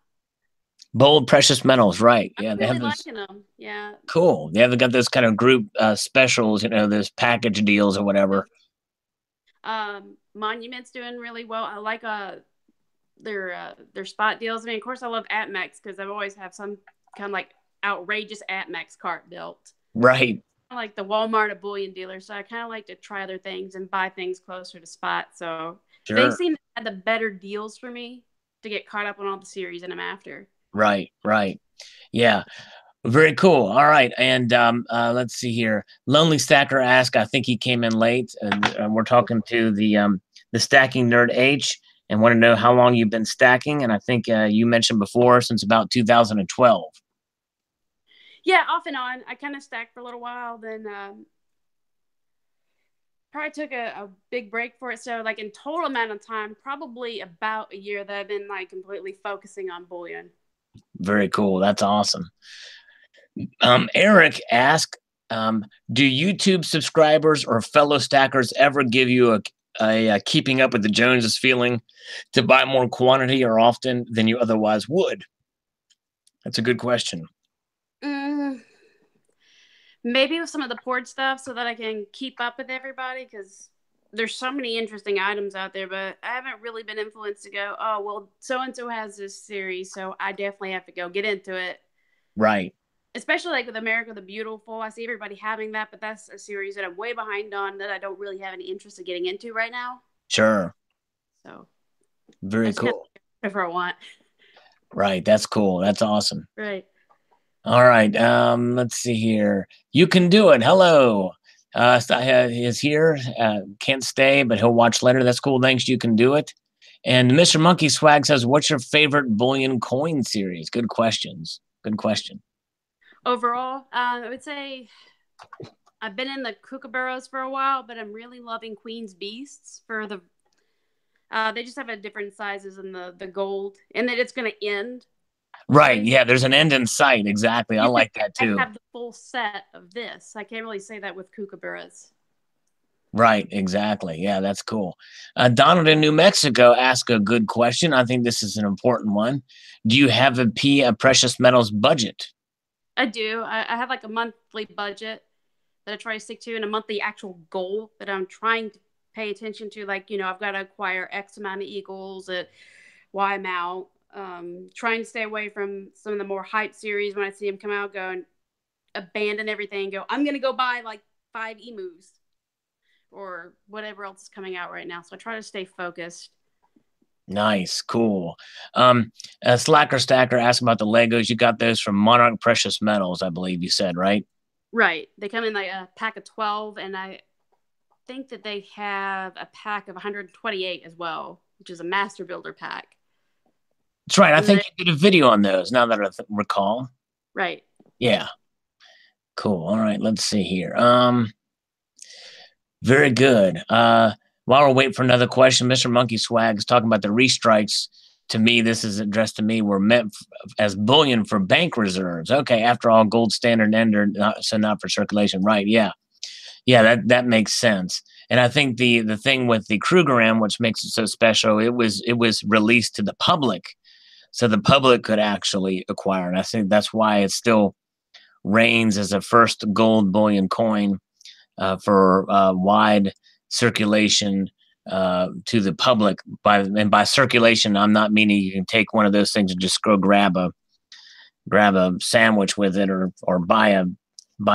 Bold precious metals, right. Yeah, I'm really liking them. Yeah. Cool. They haven't got those kind of group specials, you know, those package deals or whatever. Monument's doing really well. I like their spot deals. I mean, of course, I love ATMEX because I've always have some kind of like outrageous ATMEX cart built. Right. I like the Walmart of bullion dealers, so I kind of like to try other things and buy things closer to spot. So They seem to have the better deals for me to get caught up on all the series that I'm after. Right. Yeah. Very cool. All right. And let's see here. Lonely Stacker asked, I think he came in late, and we're talking to the Stacking Nerd H and want to know how long you've been stacking. And I think you mentioned before since about 2012. Yeah, off and on. I kind of stacked for a little while, then probably took a big break for it. So like in total amount of time, probably about a year that I've been like completely focusing on bullion. Very cool. That's awesome. Eric asked, do YouTube subscribers or fellow stackers ever give you a keeping up with the Joneses feeling to buy more quantity or often than you otherwise would? That's a good question. Maybe with some of the port stuff so that I can keep up with everybody, because there's so many interesting items out there, but I haven't really been influenced to go, oh, well, so-and-so has this series, so I definitely have to go get into it. Right. Especially like with America the Beautiful. I see everybody having that, but that's a series that I'm way behind on that I don't really have any interest in getting into right now. Sure. So. Very cool. Whatever I want. Right. That's cool. That's awesome. Right. All right. Let's see here. You can do it. Hello. He's here. Can't stay, but he'll watch later. That's cool. Thanks. You can do it. And Mr. Monkey Swag says, what's your favorite bullion coin series? Good questions. Good question. Overall, I would say I've been in the kookaburras for a while, but I'm really loving Queen's Beasts for the. They just have a different sizes in the gold, and that it's going to end. Right. Yeah. There's an end in sight. Exactly. I like that too. I have the full set of this. I can't really say that with kookaburras. Right, exactly. Yeah, that's cool. Donald in New Mexico asked a good question. I think this is an important one. Do you have a precious metals budget? I do. I have like a monthly budget that I try to stick to, and a monthly actual goal that I'm trying to pay attention to. Like, I've got to acquire X amount of eagles at Y amount. Trying to stay away from some of the more hype series when I see them come out, go and abandon everything. Go, I'm going to go buy like 5 emus or whatever else is coming out right now. So I try to stay focused. Nice, cool. Slacker Stacker asked about the Legos. You got those from Monarch Precious Metals, I believe you said, right? Right. They come in like a pack of 12, and I think that they have a pack of 128 as well, which is a Master Builder pack. That's right. I think you did a video on those, now that I recall. Right. Yeah. Cool. All right. Let's see here. Very good. While we're waiting for another question, Mr. Monkey Swag is talking about the restrikes. To me, this is addressed to me, were meant as bullion for bank reserves. Okay, after all, gold standard entered, so not for circulation. Right, yeah. Yeah, that makes sense. And I think the thing with the Krugerrand, which makes it so special, it was released to the public, so the public could actually acquire it. I think that's why it still reigns as a first gold bullion coin for wide circulation to the public. By circulation, I'm not meaning you can take one of those things and just go grab a sandwich with it, or buy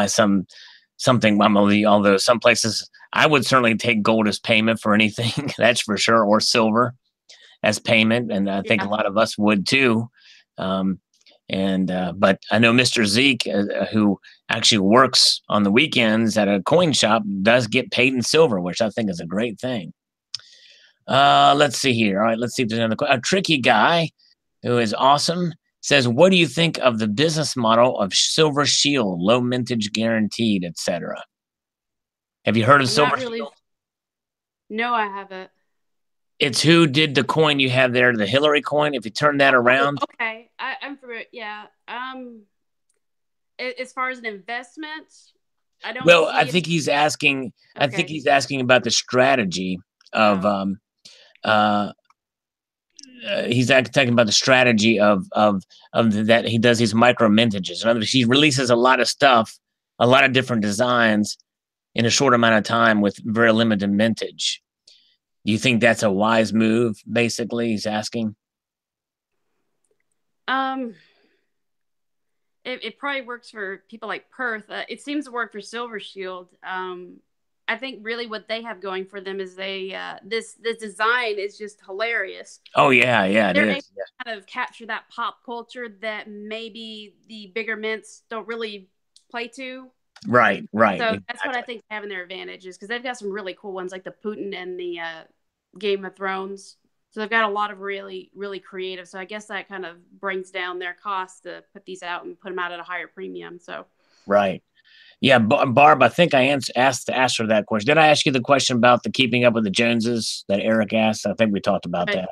something. Although some places I would certainly take gold as payment for anything, that's for sure, or silver as payment, and I think a lot of us would too. But I know Mr. Zeke, who actually works on the weekends at a coin shop, does get paid in silver, which I think is a great thing. Let's see here. All right, let's see if there's another question. A tricky guy who is awesome says, what do you think of the business model of Silver Shield, low mintage guaranteed, etc.? Have you heard of Silver Shield? No, I haven't. It's who did the coin you have there, the Hillary coin. If you turn that around. Oh, okay. I'm for it. Yeah. As far as an investment, I don't. Well, I think he's asking. Okay. I think he's asking about the strategy of. He's talking about the strategy of that he does these micro mintages. In other words, he releases a lot of stuff, a lot of different designs in a short amount of time with very limited mintage. Do you think that's a wise move? Basically, he's asking. It probably works for people like Perth. It seems to work for Silver Shield. I think really what they have going for them is this design is just hilarious. Oh yeah, it They're is. able to kind of capture that pop culture that maybe the bigger mints don't really play to. Right. So exactly. That's what I think having their advantage is, because they've got some really cool ones like the Putin and the Game of Thrones. So they've got a lot of really, really creative. So I guess that kind of brings down their costs to put these out and put them out at a higher premium. So right. Yeah, Barb, I think I asked her that question. Did I ask you the question about the keeping up with the Joneses that Eric asked? I think we talked about that.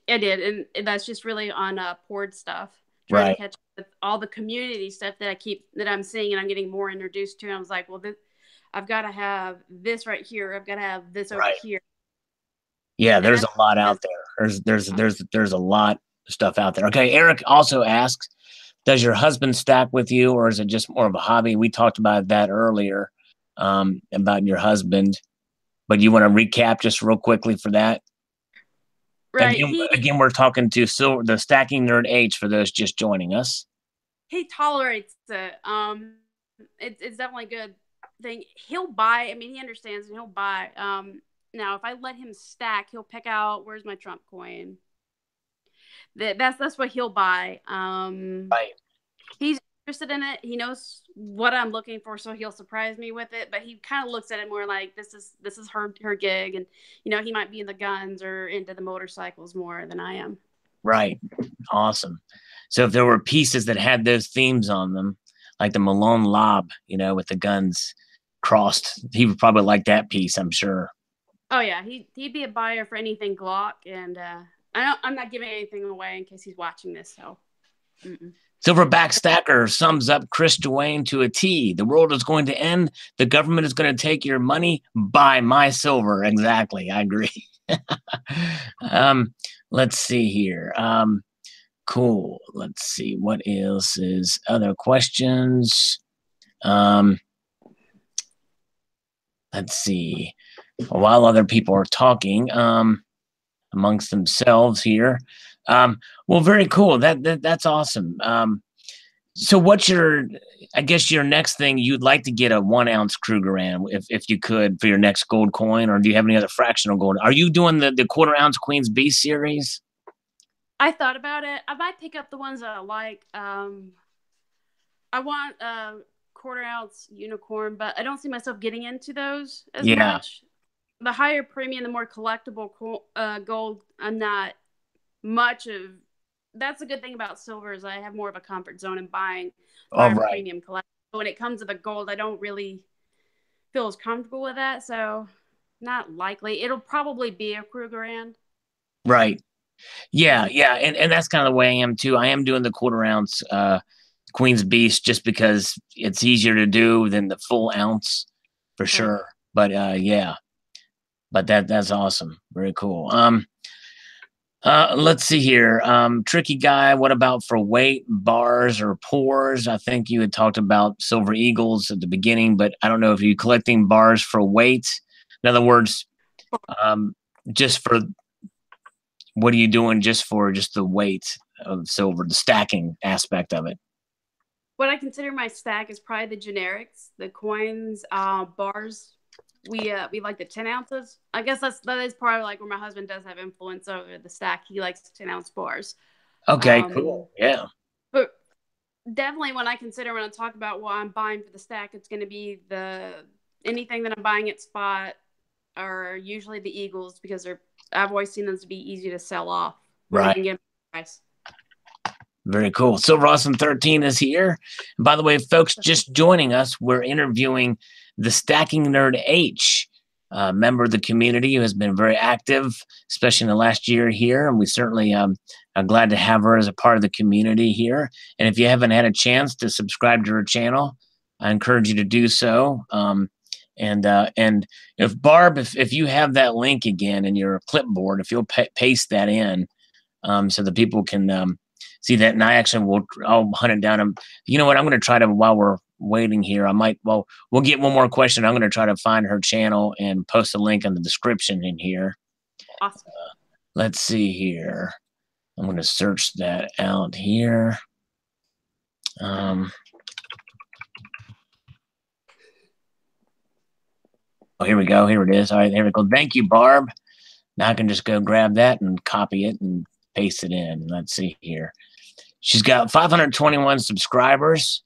I did, and that's just really on Pord stuff. Trying to catch up with all the community stuff that I'm seeing and I'm getting more introduced to. And I was like, well, I've got to have this right here. I've got to have this over here. Yeah, there's a lot out there. There's a lot of stuff out there. Okay, Eric also asks, does your husband stack with you, or is it just more of a hobby? We talked about that earlier, about your husband, but you want to recap just real quickly for that? Right. Again, we're talking to the Stacking Nerd H for those just joining us. He tolerates it. It's definitely a good thing. He'll buy. I mean, he understands and he'll buy. Now, if I let him stack, he'll pick out, where's my Trump coin? That's what he'll buy. Right. He's interested in it. He knows what I'm looking for, so he'll surprise me with it. But he kind of looks at it more like this is her gig, and he might be in the guns or into the motorcycles more than I am. Right. Awesome. So if there were pieces that had those themes on them, like the Malone Lob, with the guns crossed, he would probably like that piece, I'm sure. Oh yeah, he'd be a buyer for anything Glock, and I'm not giving anything away in case he's watching this. So Silverback Stacker sums up Chris Dwayne to a T. The world is going to end. The government is going to take your money. Buy my silver. Exactly. I agree. Let's see here. Cool. Let's see. What else is other questions? Let's see. While other people are talking amongst themselves here. Well, very cool. That's awesome. So what's your, I guess your next thing, you'd like to get a 1 ounce Krugerrand if you could for your next gold coin, or do you have any other fractional gold? Are you doing the quarter ounce Queen's Beast series? I thought about it. I might pick up the ones that I like. I want a quarter ounce unicorn, but I don't see myself getting into those as much. The higher premium, the more collectible gold, I'm not much of. That's a good thing about silver is I have more of a comfort zone in buying higher premium collectible. When it comes to the gold, I don't really feel as comfortable with that, so not likely. It'll probably be a Krugerrand. Right. Yeah, and that's kind of the way I am too. I am doing the quarter ounce Queen's Beast just because it's easier to do than the full ounce for sure. But yeah. But that's awesome. Very cool. Let's see here. Tricky Guy, what about for weight, bars, or pours? I think you had talked about Silver Eagles at the beginning, but I don't know if you're collecting bars for weight. In other words, just for, what are you doing just for just the weight of silver, the stacking aspect of it? What I consider my stack is probably the generics, the coins, bars. We like the 10 ounces. I guess that is probably like where my husband does have influence over the stack. He likes 10-ounce bars. Okay, cool. Yeah. But definitely when I talk about what I'm buying for the stack, it's going to be anything that I'm buying at spot are usually the Eagles because I've always seen them to be easy to sell off. Right. You can get price. Very cool. Silver Awesome 13 is here. And by the way, folks, just joining us, we're interviewing the Thestackingnerd H, a member of the community who has been very active, especially in the last year here. And we certainly are glad to have her as a part of the community here. And if you haven't had a chance to subscribe to her channel, I encourage you to do so. And if Barb, if you have that link again in your clipboard, if you'll paste that in so that people can see that. And I'll hunt it down. You know what? I'm going to try to, while we're waiting here, we'll get one more question. I'm going to try to find her channel and post a link in the description in here. Awesome. Let's see here. I'm going to search that out here. Oh, here we go. Here it is. All right, here we go. Thank you, Barb. Now I can just go grab that and copy it and paste it in. Let's see here. She's got 521 subscribers.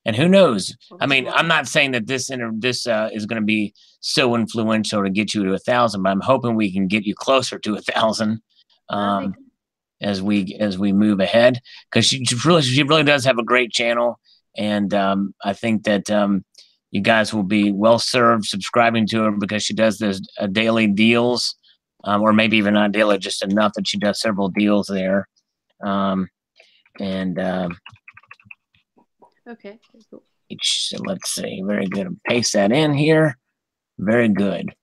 And who knows? I mean, I'm not saying that this is going to be so influential to get you to 1,000, but I'm hoping we can get you closer to 1,000 as we move ahead. Because she really does have a great channel, and I think that you guys will be well served subscribing to her because she does those daily deals, or maybe even not daily, just enough that she does several deals there. Okay, cool. So let's see. Very good. Paste that in here. Very good.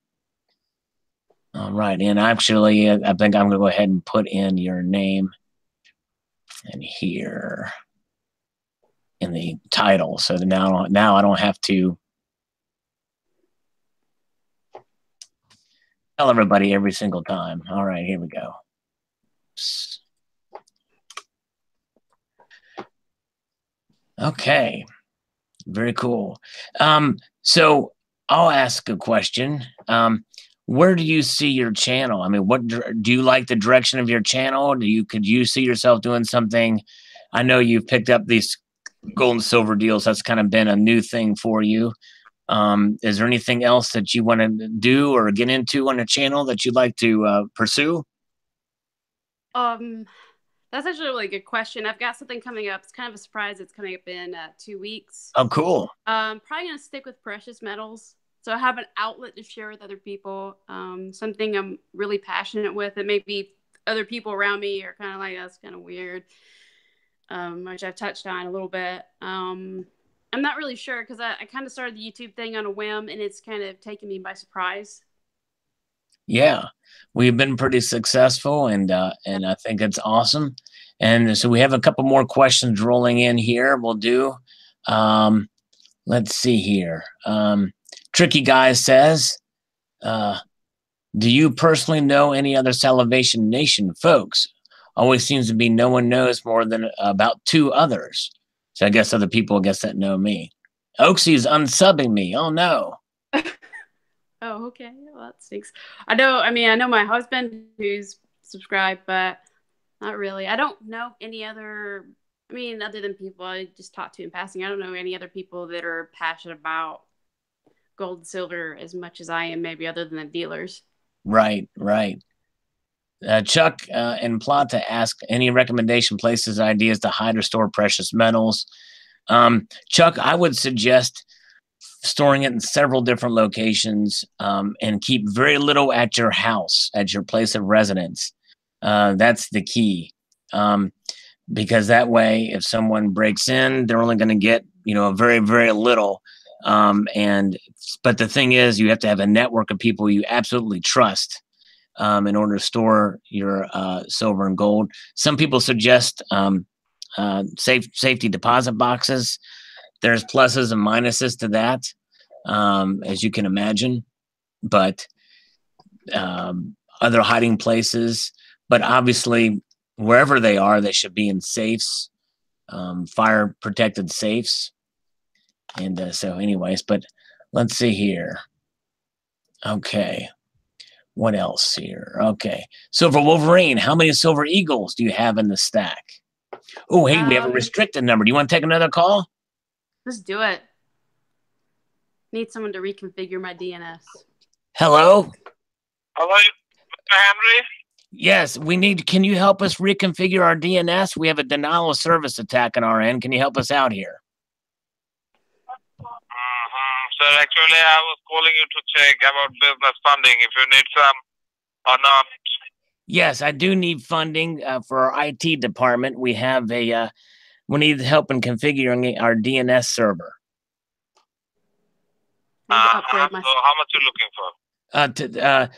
All right. And actually, I think I'm going to go ahead and put in your name in here in the title. So now I don't have to tell everybody every single time. All right. Here we go. Okay. Very cool. So I'll ask a question. Where do you see your channel? I mean, what do you like the direction of your channel? Could you see yourself doing something? I know you've picked up these gold and silver deals. That's kind of been a new thing for you. Is there anything else that you want to do or get into on the channel that you'd like to pursue? That's actually a really good question. I've got something coming up. It's kind of a surprise. It's coming up in 2 weeks. Oh, cool. Probably going to stick with precious metals. So I have an outlet to share with other people. Something I'm really passionate with, and maybe other people around me are kind of like, that's kind of weird. which I've touched on a little bit. I'm not really sure because I kind of started the YouTube thing on a whim, and it's kind of taken me by surprise. Yeah, we've been pretty successful, and I think it's awesome. And so we have a couple more questions rolling in here. We'll do. Let's see here. Tricky Guy says, do you personally know any other Salivation Nation folks? Always seems to be no one knows more than about 2 others. So I guess other people, I guess, that know me. Oaksy's unsubbing me. Oh, no. Oh, okay. Well, that stinks. I know my husband who's subscribed, but not really. I don't know any other, other than people I just talked to in passing. I don't know any other people that are passionate about gold and silver as much as I am, maybe other than the dealers. Right. Chuck and Plata ask any recommendation places, ideas to hide or store precious metals. Chuck, I would suggest storing it in several different locations, and keep very little at your house, at your place of residence. That's the key, because that way, if someone breaks in, they're only going to get very, very little. But the thing is, you have to have a network of people you absolutely trust in order to store your silver and gold. Some people suggest safety deposit boxes. There's pluses and minuses to that, as you can imagine, but other hiding places. But obviously, wherever they are, they should be in safes, fire protected safes. And so anyways, but let's see here. Okay. What else here? Okay. Silver Wolverine, how many Silver Eagles do you have in the stack? Oh, hey, we have a restricted number. Do you want to take another call? Let's do it. Need someone to reconfigure my DNS. Hello? Hello, Mr. Henry? Yes, can you help us reconfigure our DNS? We have a denial of service attack on our end. Can you help us out here? Sir, actually, I was calling you to check about business funding, if you need some or not. Yes, I do need funding for our IT department. We have we need help in configuring our DNS server. So how much are you looking for?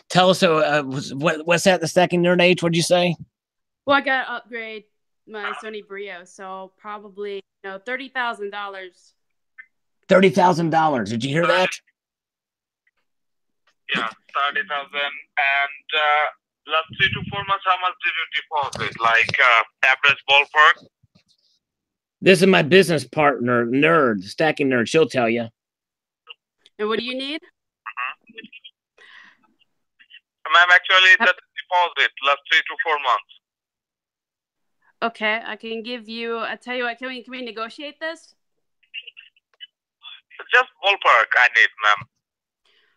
Tell us, what's that, the Stacking Nerd H? What'd you say? Well, I got to upgrade my Sony Brio, so probably $30,000. $30,000. Did you hear that? Yeah, 30,000. And last 3 to 4 months, how much did you deposit? Like average ballpark? This is my business partner, Nerd, Stacking Nerd. She'll tell you. And what do you need? Ma'am, actually, that's deposit last 3 to 4 months. Okay, I can give you. I tell you what. Can we negotiate this? Just ballpark, I need, ma'am.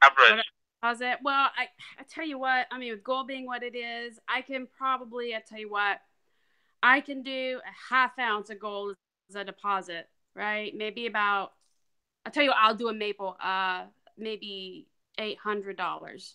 Average. How's it? Well, I tell you what. With gold being what it is, I can probably. I tell you what. I can do a ½ ounce of gold as a deposit, right? Maybe about. I tell you what. I'll do a maple. Maybe $800.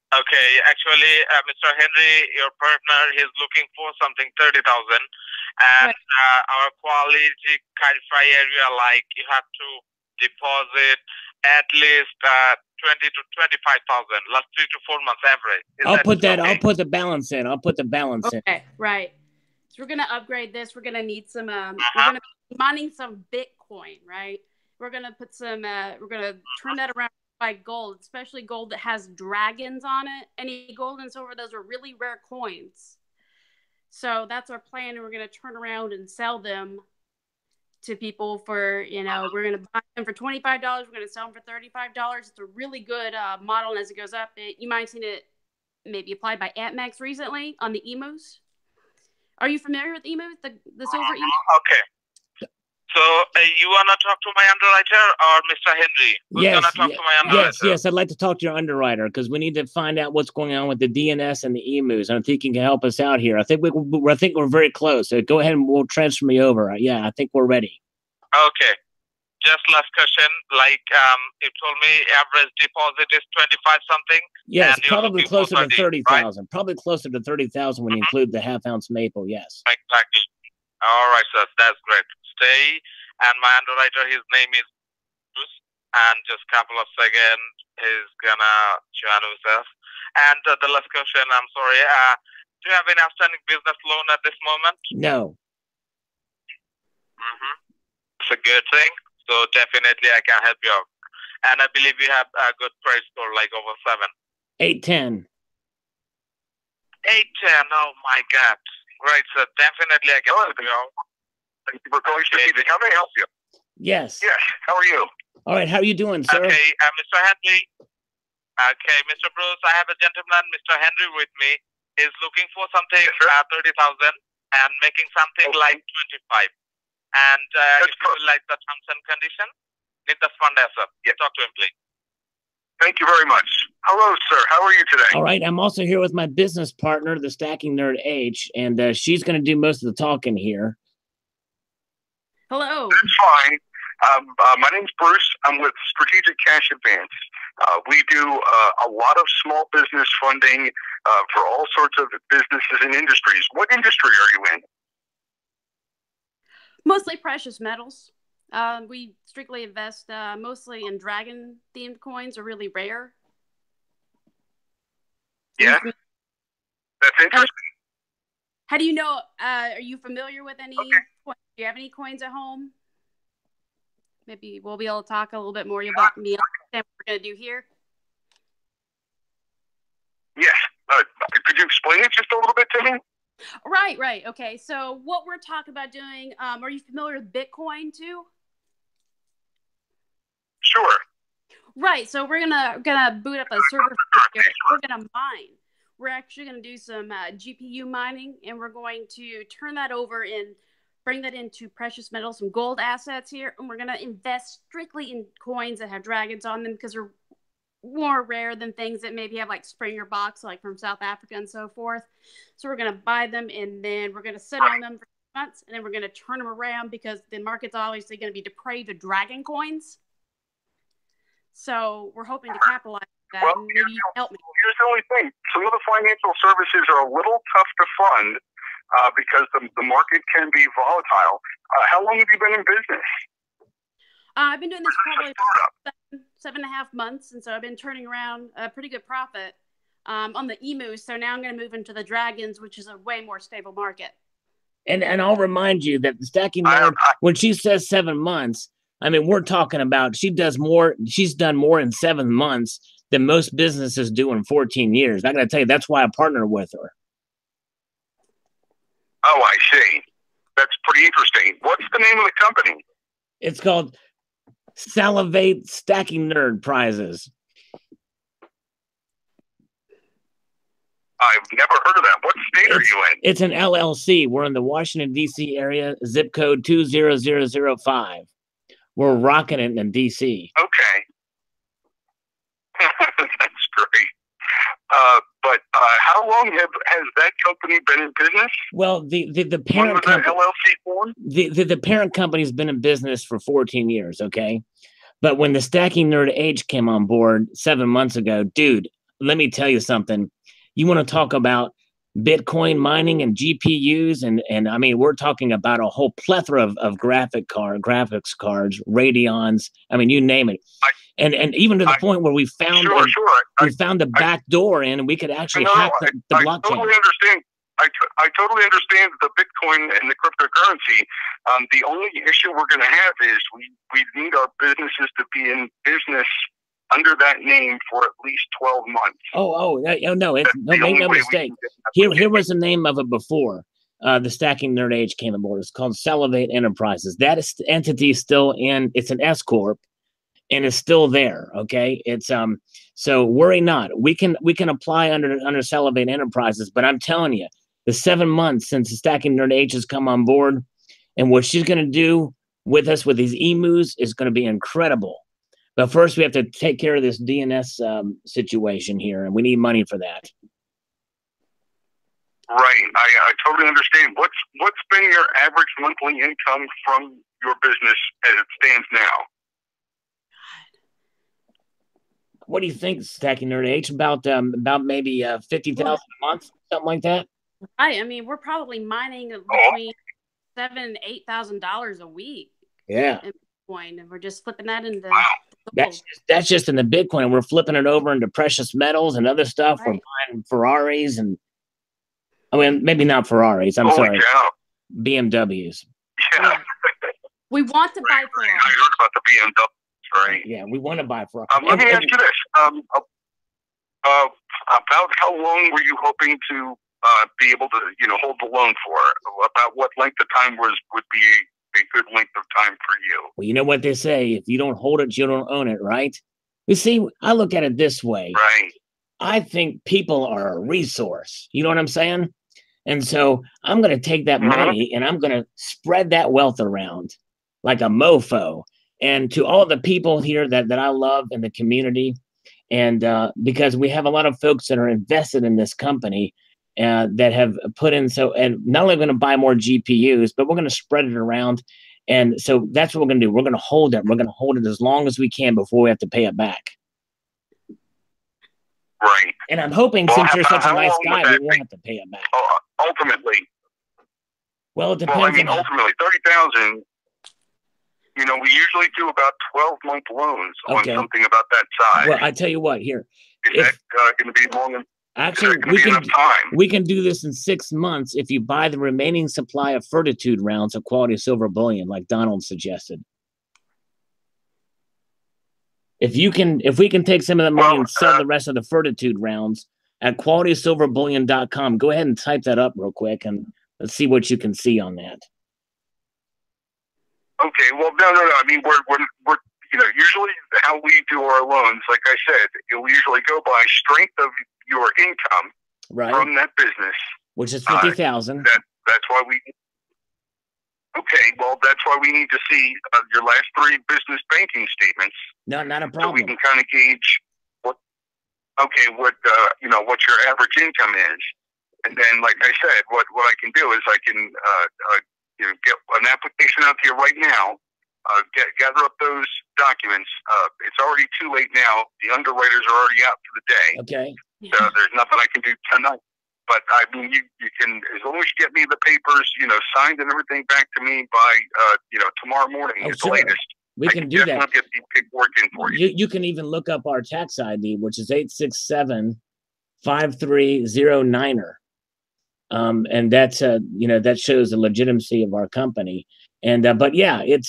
Okay, actually, Mr. Henry, your partner, he's looking for something 30,000, and our quality clarify area, like you have to deposit at least 20 to 25,000 last 3 to 4 months average. I'll put that. Okay? I'll put the balance in. Okay, right. So we're gonna upgrade this. We're gonna need some. We're gonna be mining some Bitcoin, right? We're gonna put some. We're gonna turn that around. By gold, especially gold that has dragons on it. Any gold and silver, those are really rare coins. So that's our plan, and we're going to turn around and sell them to people for, we're going to buy them for $25. We're going to sell them for $35. It's a really good model, and as it goes up, you might have seen it maybe applied by AntMax recently on the emus. Are you familiar with emus, the silver emus? Okay. So you want to talk to my underwriter or Mr. Henry? Who's going to talk to my underwriter? Yes, I'd like to talk to your underwriter because we need to find out what's going on with the DNS and the emus. I think you can help us out here. I think we're very close. So go ahead and we'll transfer me over. Yeah, I think we're ready. Okay. just last question. Like you told me, average deposit is 25 something. Yes, and you're probably looking for closer to 30, 30,000. right? Probably closer to 30,000 when you include the half-ounce maple. Yes. Exactly. All right, sir. That's great. Stay. And my underwriter, his name is Bruce. And just a couple of seconds, he's gonna join us. And the last question, I'm sorry. Do you have any outstanding business loan at this moment? No. It's a good thing. So definitely I can help you out. And I believe you have a good credit score, like over 7. 810. 810. Oh my God. Great, sir. Definitely I can help you out. Thank you for calling Strategic. How may I help you? Yes. Yes. How are you? All right. How are you doing, sir? Okay, Mr. Henry. Okay, Mr. Bruce, I have a gentleman, Mr. Henry, with me. He's looking for something 30,000 and making something like 25. And if you would like the terms and condition, need the fund answer. Talk to him, please. Thank you very much. Hello, sir. How are you today? All right. I'm also here with my business partner, the Stacking Nerd H, and she's going to do most of the talking here. Hello. That's fine. My name's Bruce. I'm with Strategic Cash Advance. We do a lot of small business funding for all sorts of businesses and industries. What industry are you in? Mostly precious metals. We strictly invest mostly in dragon-themed coins, are really rare. Yeah, that's interesting. How do you know? Are you familiar with any coins? Do you have any coins at home? Maybe we'll be able to talk a little bit more about me and what we're going to do here. Yes. Could you explain it just a little bit to me? Right. Okay. So what we're talking about doing, are you familiar with Bitcoin too? Sure. Right. So we're gonna boot up a server. We're gonna mine. We're actually gonna do some GPU mining, and we're going to turn that over and bring that into precious metals, some gold assets here, and we're gonna invest strictly in coins that have dragons on them because they're more rare than things that maybe have like Springer box, like from South Africa and so forth. So we're going to buy them and then we're going to sit on them for months and then we're going to turn them around because the market's obviously going to be depraved of dragon coins. So we're hoping to capitalize on that. Well, maybe you can help me. Here's the only thing. Some of the financial services are a little tough to fund because the market can be volatile. How long have you been in business? I've been doing this probably 7.5 months, and so I've been turning around a pretty good profit on the emus. So now I'm going to move into the dragons, which is a way more stable market. And I'll remind you that the Stacking Nerd, when she says 7 months, I mean, we're talking about she's done more in 7 months than most businesses do in 14 years. I got to tell you, that's why I partner with her. Oh, I see. That's pretty interesting. What's the name of the company? It's called Salivate Stacking Nerd Prizes. I've never heard of that. What state are you in? It's an LLC. We're in the Washington, D.C. area, zip code 20005. We're rocking it in D.C. Okay. That's great. But how long has that company been in business? Well, the parent company, LLC formed? The parent company's been in business for 14 years, okay? But when the Stacking Nerd H came on board 7 months ago, dude, let me tell you something. You want to talk about Bitcoin mining and GPUs, and I mean, we're talking about a whole plethora of graphics cards, Radeons. I mean, you name it. And even to the point where we found we found the back door in, and we could actually hack the blockchain. I totally understand. I totally understand the Bitcoin and the cryptocurrency. The only issue we're going to have is we need our businesses to be in business under that name for at least 12 months. No, make no mistake. Here was the name of it before the Stacking Nerd H came aboard. It's called Salivate Enterprises. That entity is still in. It's an S corp, and it's still there. Okay, it's so worry not. We can apply under Salivate Enterprises, but I'm telling you, the 7 months since the Stacking Nerd H has come on board, and what she's going to do with us with these emus is going to be incredible. But first, we have to take care of this DNS situation here, and we need money for that. Right, I totally understand. What's been your average monthly income from your business as it stands now? What do you think, Stacking Nerd H? About maybe 50,000 a month, something like that. I mean, we're probably mining between $7,000 and $8,000 a week. Yeah. In Bitcoin, and we're just flipping that into. That's just in the Bitcoin, and we're flipping it over into precious metals and other stuff. Right. We're buying Ferraris and, I mean, maybe not Ferraris. I'm sorry, Cow. BMWs. Yeah. We want to buy I Ferraris. heard about the BMW, right? Yeah, we want to buy Ferraris. Let me ask you this: about how long were you hoping to be able to, hold the loan for? About what length of time would be a good length of time for you? Well, you know what they say: if you don't hold it, you don't own it, right? You see, I look at it this way. Right. I think people are a resource. You know what I'm saying? And so I'm going to take that money and I'm going to spread that wealth around like a mofo. And to all the people here that I love in the community, and because we have a lot of folks that are invested in this company that have put in, and not only going to buy more GPUs, but we're going to spread it around. And so that's what we're going to do. We're going to hold it. We're going to hold it as long as we can before we have to pay it back. Right. And I'm hoping, since you're such a nice guy, we won't have to pay it back. Ultimately. Well, it depends. Well, I mean, ultimately, 30,000. We usually do about 12-month loans on something about that size. Well, I tell you what, here. Is that going to be long? Actually, we can do this in 6 months if you buy the remaining supply of Fortitude rounds of quality silver bullion, like Donald suggested. If we can take some of the money and sell the rest of the Fortitude rounds at qualitysilverbullion.com, go ahead and type that up real quick and let's see what you can see on that. Okay, well, no. I mean, we're usually how we do our loans, like I said, it will usually go by strength of your income from that business, which is 50,000. That's why we. Okay, well, that's why we need to see your last 3 business banking statements. No, not a problem. So we can kind of gauge what your average income is, and then, like I said, what I can do is I can get an application out to you right now. Gather up those documents. It's already too late now. The underwriters are already out for the day. Okay. So there's nothing I can do tonight. But I mean, you can, as long as you get me the papers, signed and everything back to me by, tomorrow morning at the latest. We can do that. Get the paperwork in for you. You can even look up our tax ID, which is 867-5309er. And that's that shows the legitimacy of our company. And but yeah, I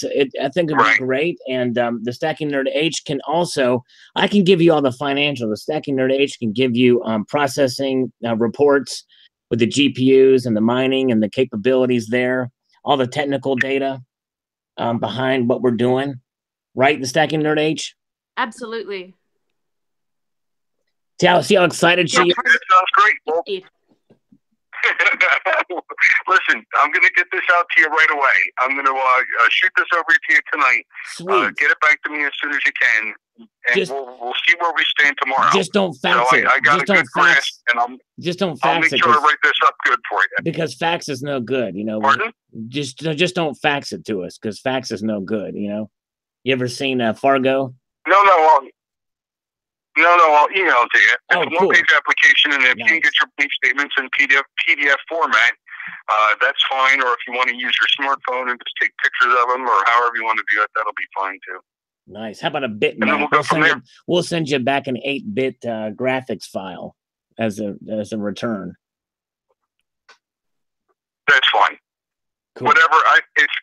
think it'd be great. And the Stacking Nerd H can also, I can give you all the financial. The Stacking Nerd H can give you processing reports with the GPUs and the mining and the capabilities there, all the technical data behind what we're doing. Right, the Stacking Nerd H? Absolutely. See how excited she is? That sounds great. Well, listen, I'm going to get this out to you right away. I'm going to shoot this over to you tonight. Sweet. Get it back to me as soon as you can, and we'll see where we stand tomorrow. Just don't fax it. I got a good grasp, and I'll make sure I write this up good for you. Because fax is no good, Pardon? Just don't fax it to us, because fax is no good, You ever seen Fargo? No, I'll email it to you. It's a one-page application, and if you can get your bank statements in PDF format, that's fine. Or if you want to use your smartphone and just take pictures of them, or however you want to do it, that'll be fine too. Nice. How about a bitmap? And then we'll go from there. We'll send you back an 8-bit graphics file as a return. That's fine. Cool. Whatever. It's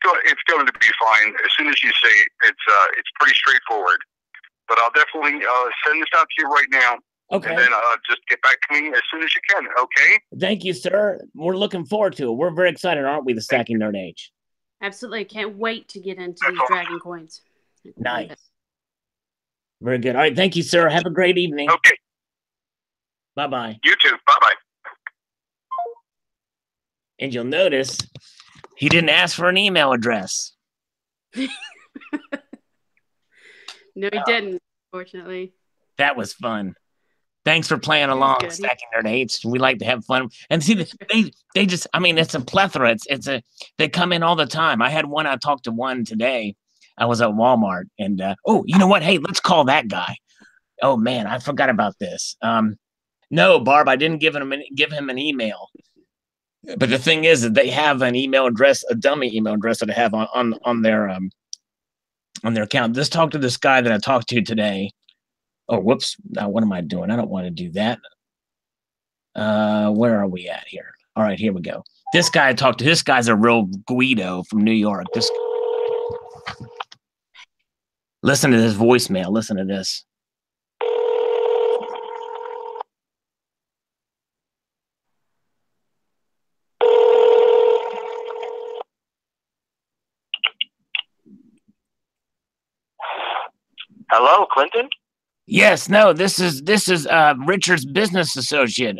going to be fine. As soon as you say it, it's pretty straightforward. But I'll definitely send this out to you right now. Okay. And then just get back to me as soon as you can, okay? Thank you, sir. We're looking forward to it. We're very excited, aren't we, the Stacking Nerd H? Absolutely. Can't wait to get into these Dragon coins. Nice. Very good. All right. Thank you, sir. Have a great evening. Okay. Bye-bye. You too. Bye-bye. And you'll notice he didn't ask for an email address. No, he didn't, unfortunately. That was fun. Thanks for playing along, Stacking Nerd H. We like to have fun. And see, they just, I mean, it's a plethora. They come in all the time. I had one, I talked to one today. I was at Walmart and, oh, you know what? Hey, let's call that guy. Oh man, I forgot about this. No, Barb, I didn't give him an email. But the thing is that they have an email address, a dummy email address that I have on their account. Let's talk to this guy that I talked to today. Oh, whoops. Now, what am I doing? I don't want to do that. Where are we at here? All right, here we go. This guy I talked to, this guy's a real Guido from New York. Listen to this voicemail. Listen to this. Hello, Clinton? Yes, no, this is Richard's business associate.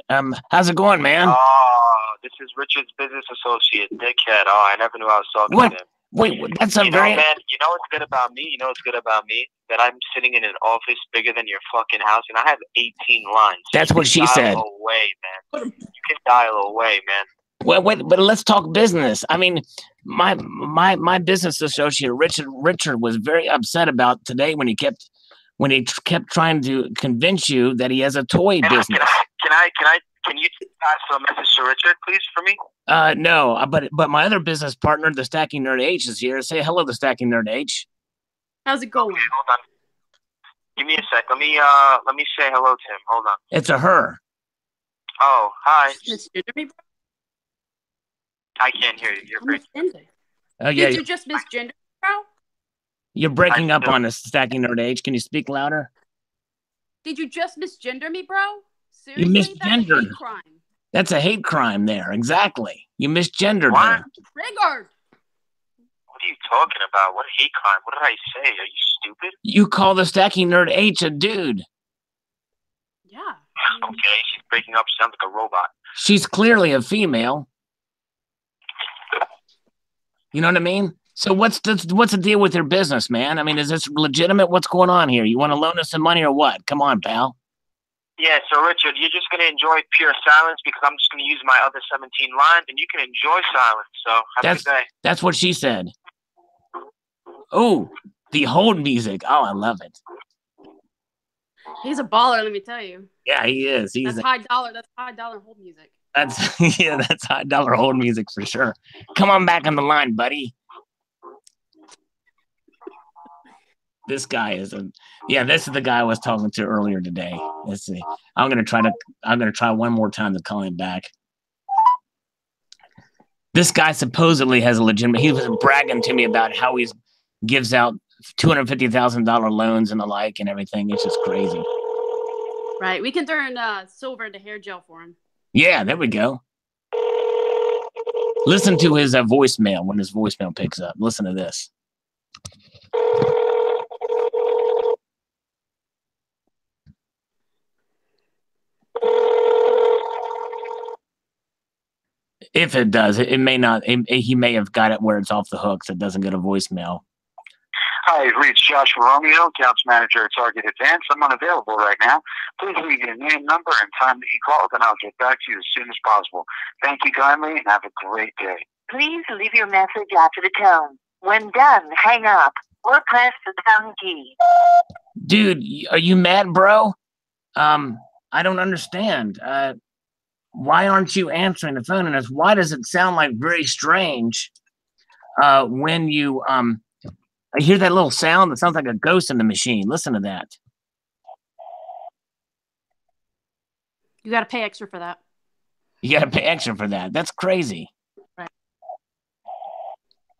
How's it going, man? Oh, this is Richard's business associate, dickhead. Oh, I never knew I was talking to him. Wait, that's a very... man, you know what's good about me? You know what's good about me? That I'm sitting in an office bigger than your fucking house, and I have 18 lines. That's what she said. Dial away, man. You can dial away, man. Well, wait, but let's talk business. I mean, my business associate, Richard was very upset about today when he kept trying to convince you that he has a toy business. Can you pass a message to Richard, please, for me? No, but my other business partner, the Stacking Nerd H, is here. Say hello to Stacking Nerd H. How's it going? Okay, hold on. Give me a sec. Let me say hello to him. Hold on. It's a her. Oh, hi. I I can't hear you. You're breaking. Oh yeah. Did you just misgender, bro? You're breaking up on us, Stacking Nerd H. Can you speak louder? Did you just misgender me, bro? Seriously? You misgendered. That's a hate crime. That's a hate crime there. Exactly. You misgendered What? her. Triggered. What are you talking about? What hate crime? What did I say? Are you stupid? You call the Stacking Nerd H a dude. Yeah. Okay, she's breaking up. She sounds like a robot. She's clearly a female. You know what I mean? So what's the deal with your business, man? I mean, is this legitimate? What's going on here? You want to loan us some money or what? Come on, pal. Yeah, so Richard, you're just going to enjoy pure silence because I'm just going to use my other 17 lines and you can enjoy silence. So have a good day. That's what she said. Oh, the hold music. Oh, I love it. He's a baller, let me tell you. Yeah, he is. That's high dollar. That's high dollar hold music. That's high dollar hold music for sure. Come on back on the line, buddy. This guy is this is the guy I was talking to earlier today. Let's see. I'm gonna try one more time to call him back. This guy supposedly has a legitimate. He was bragging to me about how he gives out $250,000 loans and the like and everything. It's just crazy. Right. We can turn silver into hair gel for him. Yeah, there we go. Listen to his voicemail when his voicemail picks up. Listen to this. If it does, it may not. He may have got it where it's off the hook, so it doesn't get a voicemail. Hi, you've reached Joshua Romeo, accounts manager at Target Advance. I'm unavailable right now. Please leave your name, number, and time that you called, and I'll get back to you as soon as possible. Thank you kindly, and have a great day. Please leave your message after the tone. When done, hang up or press the pound key. Dude, are you mad, bro? I don't understand. Why aren't you answering the phone? And why does it sound like very strange when you I hear that little sound that sounds like a ghost in the machine. Listen to that. You got to pay extra for that. You got to pay extra for that. That's crazy. Right.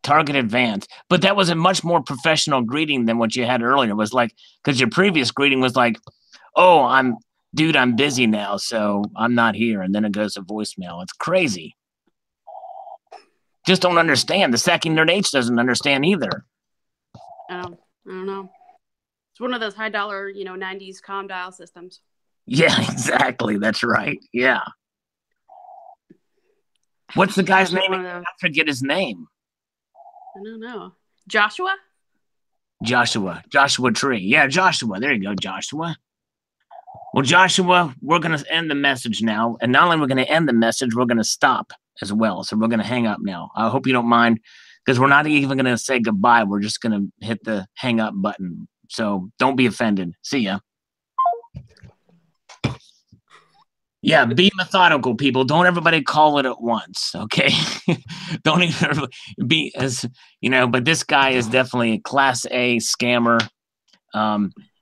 Target Advance. But that was a much more professional greeting than what you had earlier. It was like, because your previous greeting was like, oh, I'm busy now, so I'm not here. And then it goes to voicemail. It's crazy. Just don't understand. The Stacking Nerd H doesn't understand either. I don't know. It's one of those high dollar, 90s comm dial systems. Yeah, exactly. That's right. Yeah. What's the guy's name? I forget his name. I don't know. Joshua? Joshua Tree. Yeah, Joshua. There you go, Joshua. Well, Joshua, we're going to end the message now. And not only we're going to end the message, we're going to stop as well. So we're going to hang up now. I hope you don't mind, because we're not even going to say goodbye. We're just going to hit the hang up button. So don't be offended. See ya. Yeah, be methodical, people. Don't everybody call it at once, okay? Don't even be as, but this guy is definitely a class A scammer.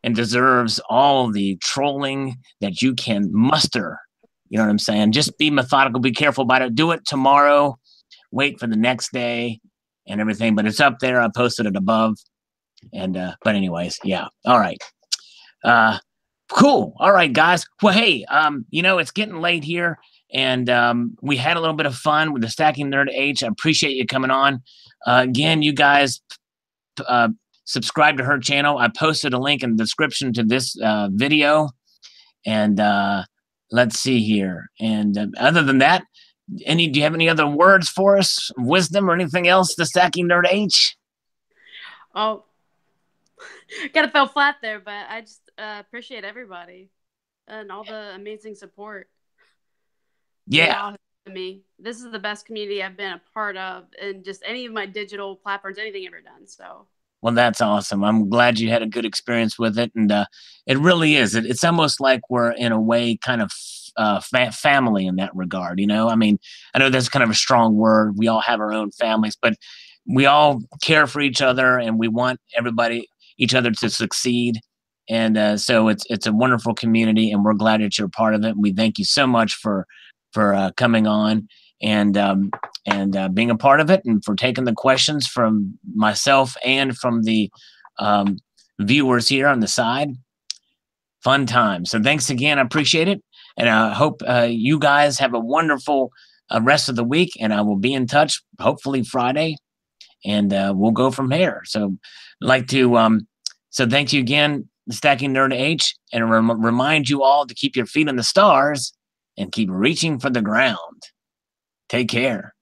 And deserves all the trolling that you can muster. You know what I'm saying? Just be methodical, be careful about it. Do it tomorrow, wait for the next day and everything, but it's up there. I posted it above. And but anyways, yeah. All right. Cool. All right, guys. Well, hey, it's getting late here, and we had a little bit of fun with the Stacking Nerd H. I appreciate you coming on. Again, you guys subscribe to her channel. I posted a link in the description to this video. And let's see here. And other than that, do you have any other words for us? Wisdom or anything else? The Stacking Nerd H? Oh, kind of fell flat there, but I just appreciate everybody and all the amazing support. Yeah. Me. This is the best community I've been a part of, and just any of my digital platforms, anything ever done. So. Well, that's awesome. I'm glad you had a good experience with it. And it really is. It's almost like we're, in a way, kind of family in that regard. I mean, I know that's kind of a strong word. We all have our own families, but we all care for each other, and we want each other to succeed. And so it's a wonderful community, and we're glad that you're a part of it. And we thank you so much for coming on and being a part of it, and for taking the questions from myself and from the viewers here on the side. Fun time. So thanks again. I appreciate it. And I hope you guys have a wonderful rest of the week, and I will be in touch hopefully Friday, and we'll go from here. So I'd like to, so thank you again, Stacking Nerd H, and remind you all to keep your feet on the stars and keep reaching for the ground. Take care.